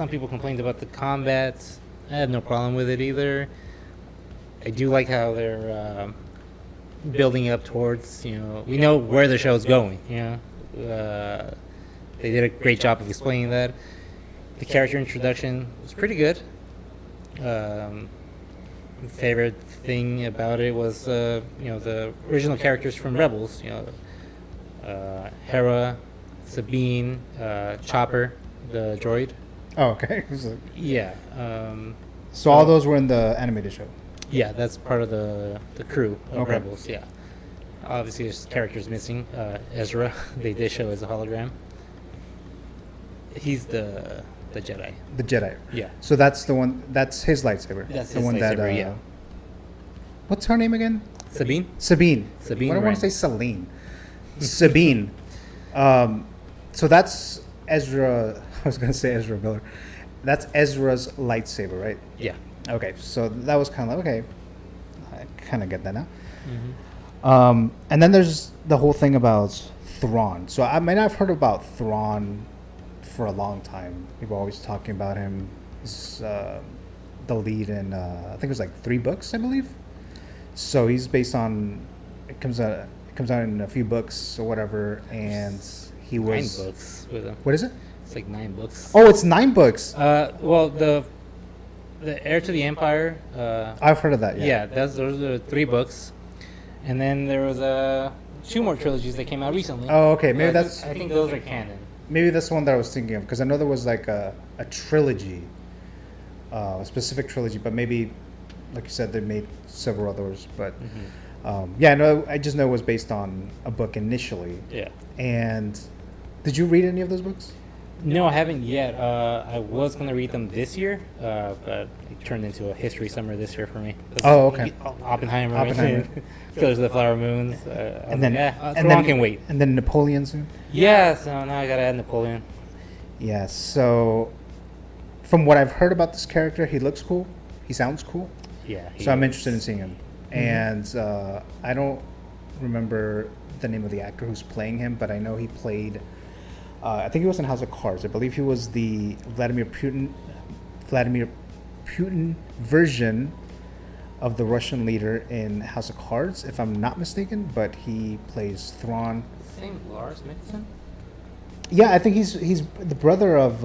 people complained about the combat. I have no problem with it either. I do like how they're building up towards, you know, we know where the show's going, you know. They did a great job of explaining that. The character introduction was pretty good. Favorite thing about it was, you know, the original characters from Rebels, you know, Hera, Sabine, Chopper, the droid. Oh, okay. Yeah. So all those were in the animated show? Yeah, that's part of the crew of Okay. Rebels, yeah. Obviously, there's characters missing. Ezra, they did show as a hologram. He's the Jedi. The Jedi. Yeah. So that's the one, that's his lightsaber. That's the his one lightsaber, yeah. What's her name again? Sabine? Sabine. Sabine Why do I want to Wren. say Celine? Sabine. So that's Ezra. I was going to say Ezra Miller. That's Ezra's lightsaber, right? Yeah. Okay, so that was kind of like, okay, I kind of get that now. Mm-hmm. And then there's the whole thing about Thrawn. So I mean, I've heard about Thrawn for a long time. People are always talking about him. He's the lead in, I think it was like 3 books, I believe. So he's based on, it comes out in a few books or whatever, and he was 9 books with him. What is it? It's like 9 books. Oh, it's 9 books. Well, the Heir to the Empire. I've heard of that. Yeah, those are 3 books, and then there was 2 more trilogies that came out recently. Oh, okay. Maybe that's I think those are canon. maybe that's the one that I was thinking of, because I know there was like a trilogy, a specific trilogy, but maybe, like you said, they made several others. But yeah, no, I just know it was based on a book initially. Yeah. And did you read any of those books? No, I haven't yet. I was going to read them this year, but it turned into a history summer this year for me. Oh, okay. Oppenheimer. Oppenheimer. Killers of the Flower Moons. And then Thrawn can wait. And then Napoleon soon. Yeah, so now I got to add Napoleon. Yeah. So, from what I've heard about this character, he looks cool. He sounds cool. Yeah. So I'm interested in seeing him. And I don't remember the name of the actor who's playing him, but I know he played. I think he was in House of Cards. I believe he was the Vladimir Putin version of the Russian leader in House of Cards, if I'm not mistaken. But he plays Thrawn. Same Lars Mikkelsen? Yeah, I think he's the brother of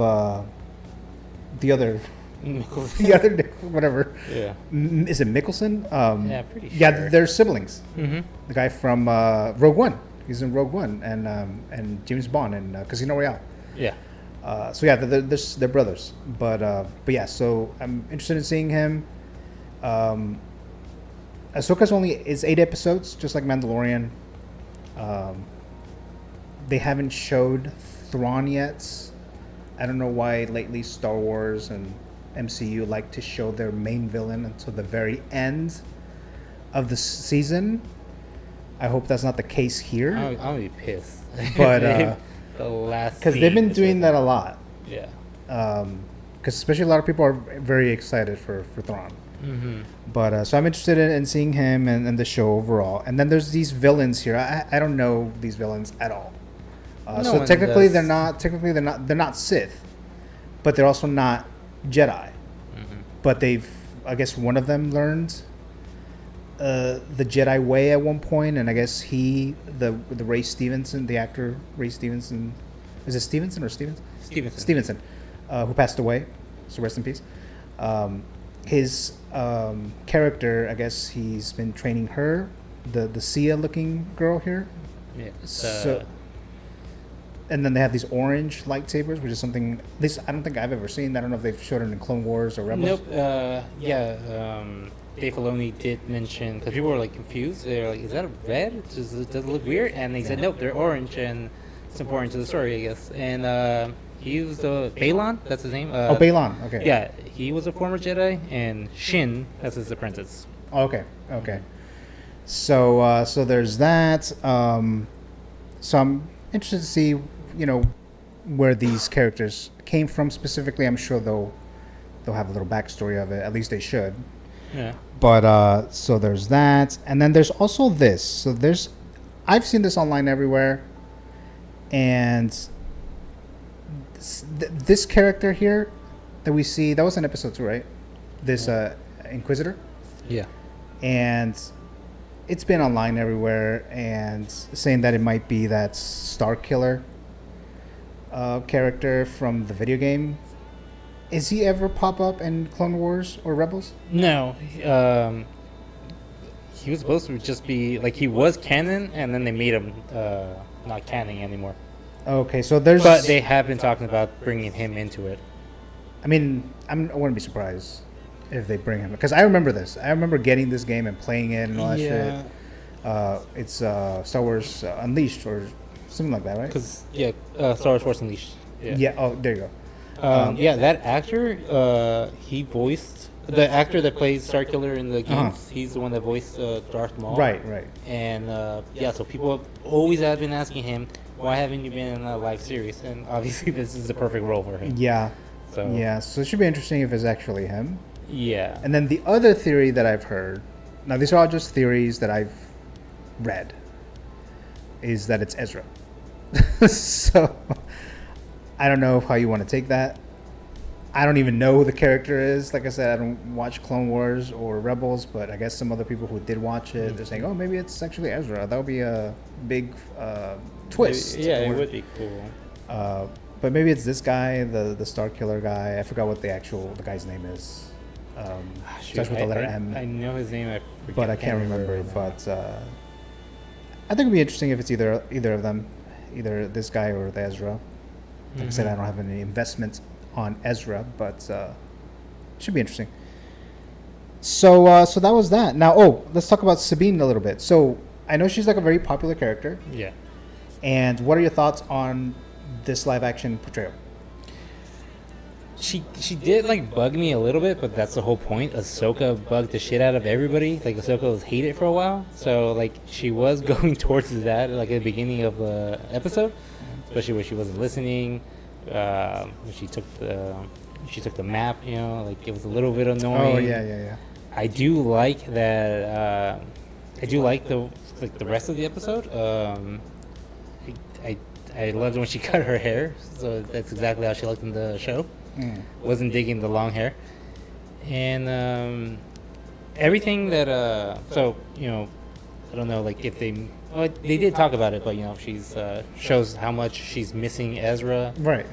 the other whatever. Yeah. Is it Mickelson? Yeah, pretty sure. Yeah, they're siblings. Mm-hmm. The guy from Rogue One. He's in Rogue One and James Bond and Casino Royale. Yeah. So yeah, they're brothers. But yeah, so I'm interested in seeing him. Ahsoka's only is 8 episodes, just like Mandalorian. They haven't showed Thrawn yet. I don't know why lately Star Wars and MCU like to show their main villain until the very end of the season. I hope that's not the case here. I'll be pissed. But the last because they've been doing that a lot. Yeah. Because especially a lot of people are very excited for Thrawn. Mm-hmm. But so I'm interested in seeing him and the show overall. And then there's these villains here. I don't know these villains at all. No So one technically does. they're not Sith, but they're also not Jedi. Mm-hmm. But I guess one of them learned the Jedi way at one point, and I guess the Ray Stevenson, the actor Ray Stevenson, is it Stevenson or Stevens? Stevenson, who passed away, so rest in peace. His character, I guess he's been training her, the Sia-looking girl here. Yeah. So, and then they have these orange lightsabers, which is something at least I don't think I've ever seen. I don't know if they've showed it in Clone Wars or Rebels. Nope. Dave Filoni did mention, because people were like confused. They're like, "Is that a red? Does it look weird?" And they said, "Nope, they're orange, and it's important to the story, I guess." And he used Balon. That's his name. Balon. Okay. Yeah, he was a former Jedi, and Shin, that's his apprentice. Okay. So there's that. So I'm interested to see, where these characters came from specifically. I'm sure they'll have a little backstory of it. At least they should. Yeah. But so there's that, and then there's also this. So I've seen this online everywhere, and this character here that we see, that was in episode 2, right? This Inquisitor. Yeah. And it's been online everywhere, and saying that it might be that Star Killer character from the video game. Is he ever pop up in Clone Wars or Rebels? No. He was supposed to just be like he was canon, and then they made him not canon anymore. Okay, so But they have been talking about bringing him into it. I mean, I wouldn't be surprised if they bring him, because I remember this. I remember getting this game and playing it and all that shit. It's Star Wars Unleashed or something like that, right? Because Star Wars Force Unleashed. Yeah. Oh, there you go. That actor, he voiced the actor that plays Starkiller in the games. He's the one that voiced Darth Maul. Right. And so people have been asking him, why haven't you been in a live series? And obviously, this is the perfect role for him. Yeah. So it should be interesting if it's actually him. Yeah. And then the other theory that I've heard, now these are all just theories that I've read, is that it's Ezra. So I don't know how you want to take that. I don't even know who the character is. Like I said, I don't watch Clone Wars or Rebels, but I guess some other people who did watch it, they're saying, oh, maybe it's actually Ezra. That would be a big twist. Yeah, it would be cool. But maybe it's this guy, the Star Killer guy. I forgot what the guy's name is. Starts with the letter M. I know his name, but I can't remember. But I think it'd be interesting if it's either of them, either this guy or the Ezra. Like I said, I don't have any investment on Ezra, but should be interesting. So that was that. Now, let's talk about Sabine a little bit. So I know she's like a very popular character. Yeah. And what are your thoughts on this live action portrayal? She did like bug me a little bit, but that's the whole point. Ahsoka bugged the shit out of everybody. Like Ahsoka was hated for a while, so like she was going towards that like at the beginning of the episode, especially when she wasn't listening. When she took the map, like it was a little bit annoying. Oh yeah. I do like that. I do like the rest of the episode. I loved when she cut her hair, so that's exactly how she looked in the show. Wasn't digging the long hair, and everything that I don't know, like if they did talk about it, but she's shows how much she's missing Ezra. Right.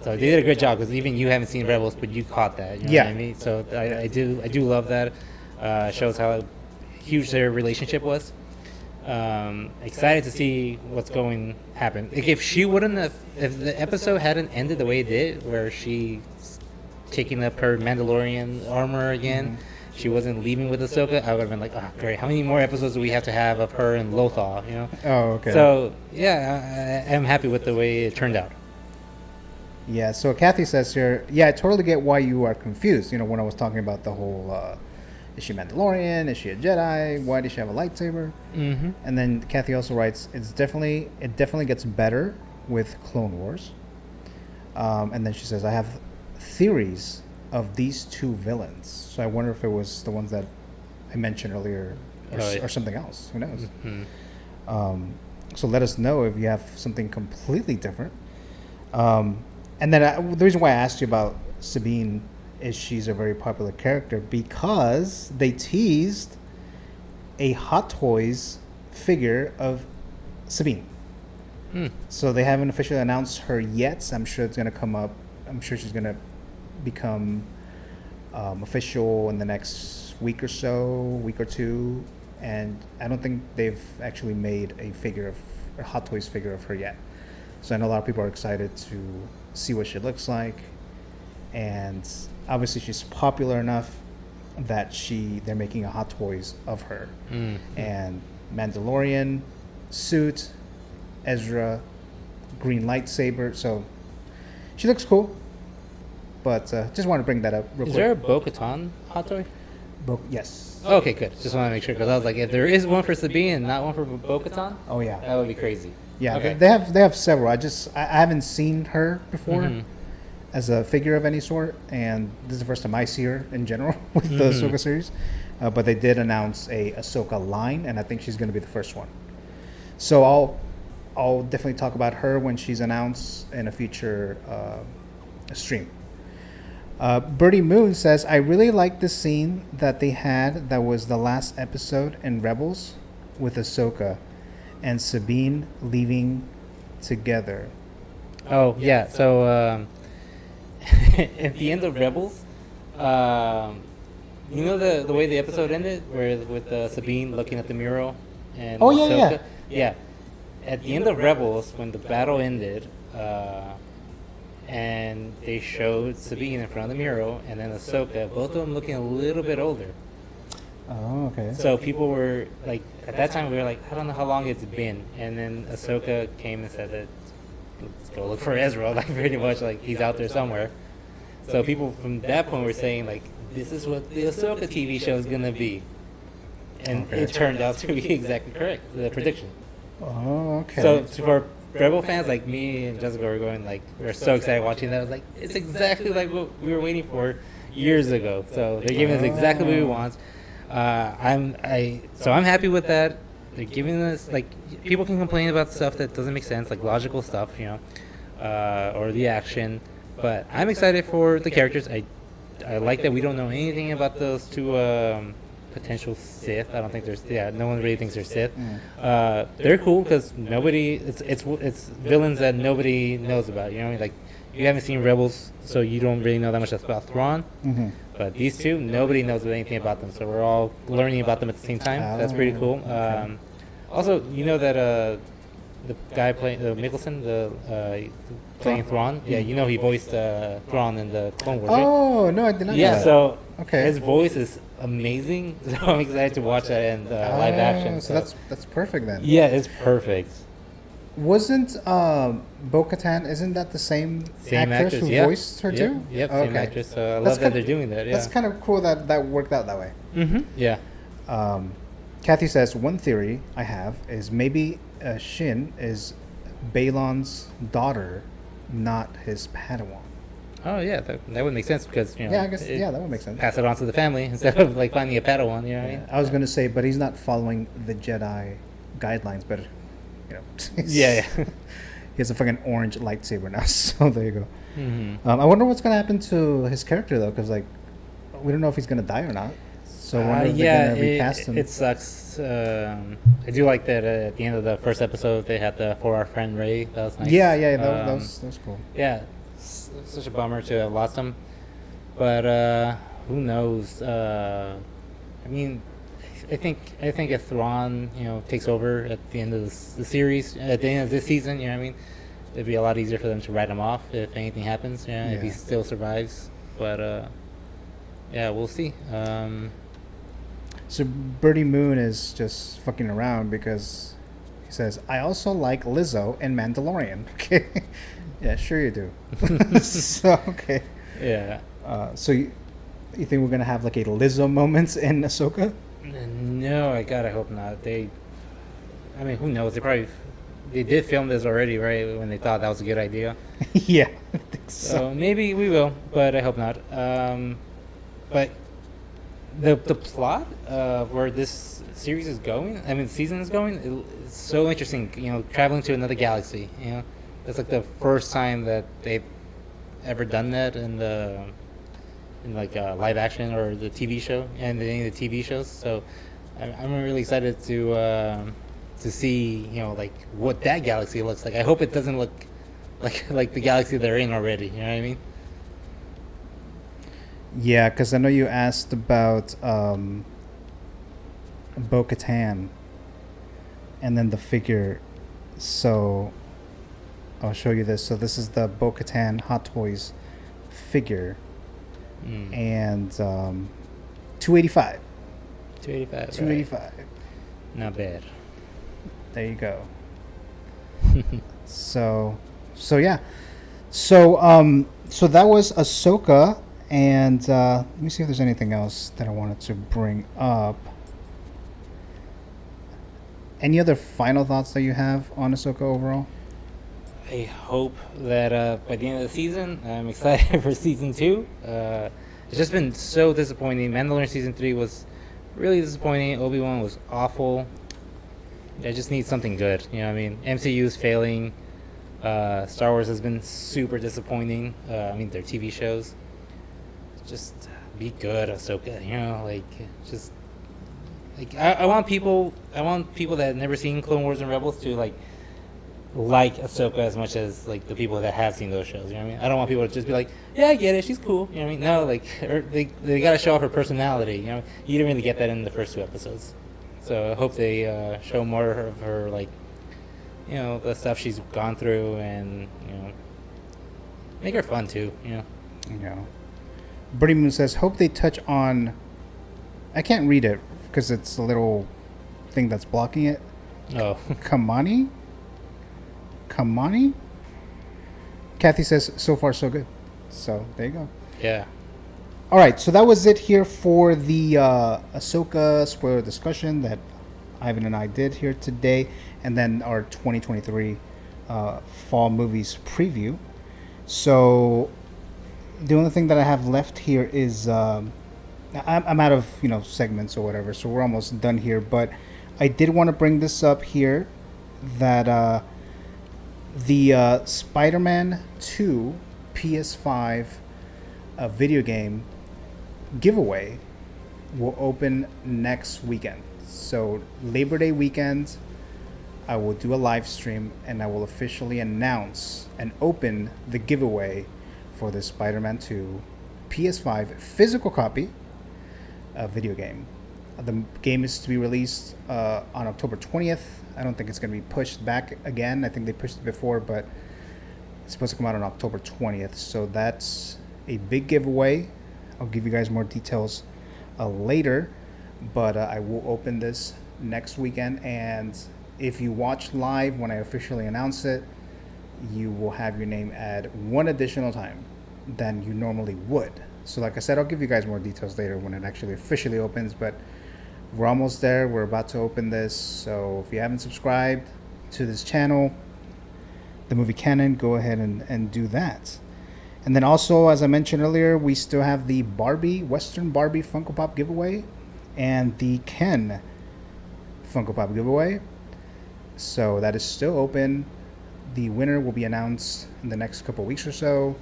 So they did a good job, because even you haven't seen Rebels, but you caught that. You know what I mean? So I do love that. Shows how huge their relationship was. Excited to see what's going to happen. Like if she wouldn't have, if the episode hadn't ended the way it did, where she's taking up her Mandalorian armor again, she wasn't leaving with Ahsoka, I would have been like, oh, great. How many more episodes do we have to have of her and Lothal, you know? Oh, okay. So, yeah, I'm happy with the way it turned out. Yeah, so Kathy says here, yeah, I totally get why you are confused. You know, when I was talking about the whole, is she Mandalorian? Is she a Jedi? Why does she have a lightsaber? Mm-hmm. And then Kathy also writes, it definitely gets better with Clone Wars. And then she says, I have theories of these two villains. So I wonder if it was the ones that I mentioned earlier or something else. Who knows? Mm-hmm. So let us know if you have something completely different. And then the reason why I asked you about Sabine is she's a very popular character because they teased a Hot Toys figure of Sabine. So they haven't officially announced her yet. I'm sure it's going to come up. I'm sure she's going to become official in the next week or two. And I don't think they've actually made a Hot Toys figure of her yet. So I know a lot of people are excited to see what she looks like. And obviously she's popular enough that they're making a Hot Toys of her. And Mandalorian suit, Ezra, green lightsaber. So she looks cool. But just want to bring that up real quick. Is there a Bo-Katan Hot Toy? Yes. Okay, good. Just want to make sure because I was like, if there is one for Sabine and not one for Bo-Katan, Oh yeah. that would be crazy. Yeah. Okay. They have several. I haven't seen her before as a figure of any sort, and this is the first time I see her in general with the Ahsoka series. But they did announce a Ahsoka line, and I think she's going to be the first one. So I'll definitely talk about her when she's announced in a future stream. Birdie Moon says, I really like the scene that they had that was the last episode in Rebels with Ahsoka and Sabine leaving together. Oh, yeah. So, at the end of Rebels, you know the way the episode ended? Where with Sabine looking at the mural and Oh, yeah, Ahsoka? Yeah. At the end of Rebels, when the battle ended, and they showed Sabine in front of the mural and then Ahsoka, both of them looking a little bit older. Oh, okay. So people were like, at that time we were like, I don't know how long it's been. And then Ahsoka came and said that, let's go look for Ezra, like pretty much like he's out there somewhere. So people from that point were saying like, this is what the Ahsoka TV show is gonna be. And it turned out to be exactly correct, the prediction. Oh, okay. So for Rebel fans like me and Jessica were going like, we were so excited watching that. I was like, it's exactly like what we were waiting for years ago. So they're giving us exactly what we want. I'm happy with that. They're giving us like, people can complain about stuff that doesn't make sense, like logical stuff, you know, or the action. But I'm excited for the characters. I like that we don't know anything about those two potential Sith. I don't think no one really thinks they're Sith. They're cool because it's villains that nobody knows about. You know, like you haven't seen Rebels, so you don't really know that much about Thrawn. But these two, nobody knows anything about them, so we're all learning about them at the same time. That's pretty cool. Also, you know that the guy playing Mickelson, playing Thrawn. Yeah, you know he voiced Thrawn in the Clone Wars. Right? Oh no, I did not know that. So Okay. his voice is amazing. So I'm excited to watch that in live action. So that's perfect then. Yeah, it's perfect. Wasn't Bo-Katan? Isn't that the same actress who voiced her too? Yep, Okay. same actress. I love that they're doing that. Yeah. That's kind of cool that worked out that way. Yeah. Kathy says, one theory I have is maybe Shin is Balon's daughter, not his Padawan. Oh yeah, that would make sense because you know. Yeah, I guess that would make sense. Pass it on to the family instead of like finding a Padawan. You know what I mean? I was gonna say, but he's not following the Jedi guidelines, but you know. Yeah. He has a fucking orange lightsaber now, so there you go. I wonder what's gonna happen to his character though, because like we don't know if he's gonna die or not. So I wonder if they're gonna recast him. It sucks. I do like that at the end of the first episode they had the For Our Friend Ray. That was nice. Yeah, that was cool. Yeah, it's such a bummer to have lost him, but who knows? I mean, I think if Thrawn, takes over at the end of the series, at the end of this season, you know what I mean, it'd be a lot easier for them to write him off if anything happens. If he still survives. But yeah, we'll see. So Birdie Moon is just fucking around because he says, I also like Lizzo and Mandalorian. Okay. Yeah, sure you do. So, okay. Yeah. So you think we're going to have like a Lizzo moments in Ahsoka? No, I hope not. I mean, who knows? They did film this already, right? When they thought that was a good idea. Yeah, I think So maybe we will, but I hope not. But the plot of where this series is going, season is going, it's so interesting. Traveling to another galaxy. That's like the first time that they've ever done that in live action or the TV show and any of the TV shows. So I'm really excited to see like what that galaxy looks like. I hope it doesn't look like the galaxy they're in already. You know what I mean? Yeah, because I know you asked about Bo-Katan and then the figure. So I'll show you this. So this is the Bo-Katan Hot Toys figure. And 285. 285. 285. Right. Not bad. There you go. So yeah. So that was Ahsoka, and let me see if there's anything else that I wanted to bring up. Any other final thoughts that you have on Ahsoka overall? I hope that by the end of the season, I'm excited for season 2. It's just been so disappointing. Mandalorian season 3 was really disappointing. Obi-Wan was awful. I just need something good. You know what I mean? MCU is failing. Star Wars has been super disappointing. Their TV shows. Just be good, Ahsoka. I want people that have never seen Clone Wars and Rebels to like Ahsoka as much as like the people that have seen those shows. You know what I mean? I don't want people to just be like, yeah, I get it, she's cool. You know what I mean? No, they gotta show off her personality. You didn't really get that in the first 2 episodes. So I hope they show more of her, the stuff she's gone through, and make her fun too. Birdie Moon says, hope they touch on. I can't read it because it's a little thing that's blocking it. Oh, Kamani. Kathy says, so far so good. So there you go. Yeah. All right, so that was it here for the Ahsoka spoiler discussion that Ivan and I did here today, and then our 2023 fall movies preview. So the only thing that I have left here is I'm out of segments or whatever, so we're almost done here. But I did want to bring this up here that the Spider-Man 2 PS5 video game giveaway will open next weekend. So Labor Day weekend, I will do a live stream and I will officially announce and open the giveaway for the Spider-Man 2 PS5 physical copy video game. The game is to be released on October 20th. I don't think it's going to be pushed back again. I think they pushed it before, but it's supposed to come out on October 20th. So that's a big giveaway. I'll give you guys more details later, but I will open this next weekend. And if you watch live when I officially announce it, you will have your name add one additional time than you normally would. So like I said, I'll give you guys more details later when it actually officially opens, but we're almost there. We're about to open this. So if you haven't subscribed to this channel, The Movie Canon, go ahead and do that. And then also, as I mentioned earlier, we still have the Western Barbie Funko Pop giveaway and the Ken Funko Pop giveaway. So that is still open. The winner will be announced in the next couple weeks or so.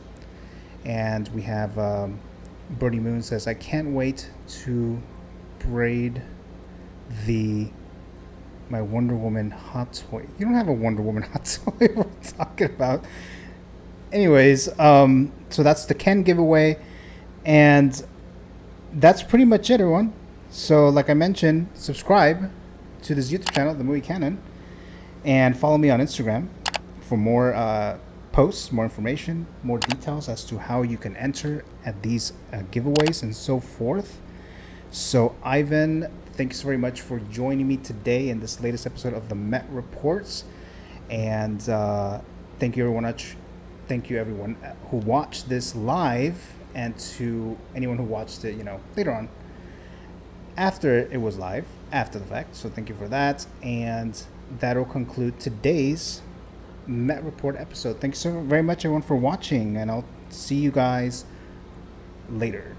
And we have Birdie Moon says, I can't wait to braid my Wonder Woman hot toy. You don't have a Wonder Woman hot toy. What are we talking about? Anyways, so that's the Ken giveaway, and that's pretty much it, everyone. So, like I mentioned, subscribe to this YouTube channel, The Movie Canon, and follow me on Instagram for more posts, more information, more details as to how you can enter at these giveaways and so forth. So, Ivan, thanks very much for joining me today in this latest episode of the Met Reports. And thank you, everyone. Thank you, everyone who watched this live, and to anyone who watched it, later on after it was live, after the fact. So, thank you for that. And that'll conclude today's Met Report episode. Thanks so very much, everyone, for watching, and I'll see you guys later.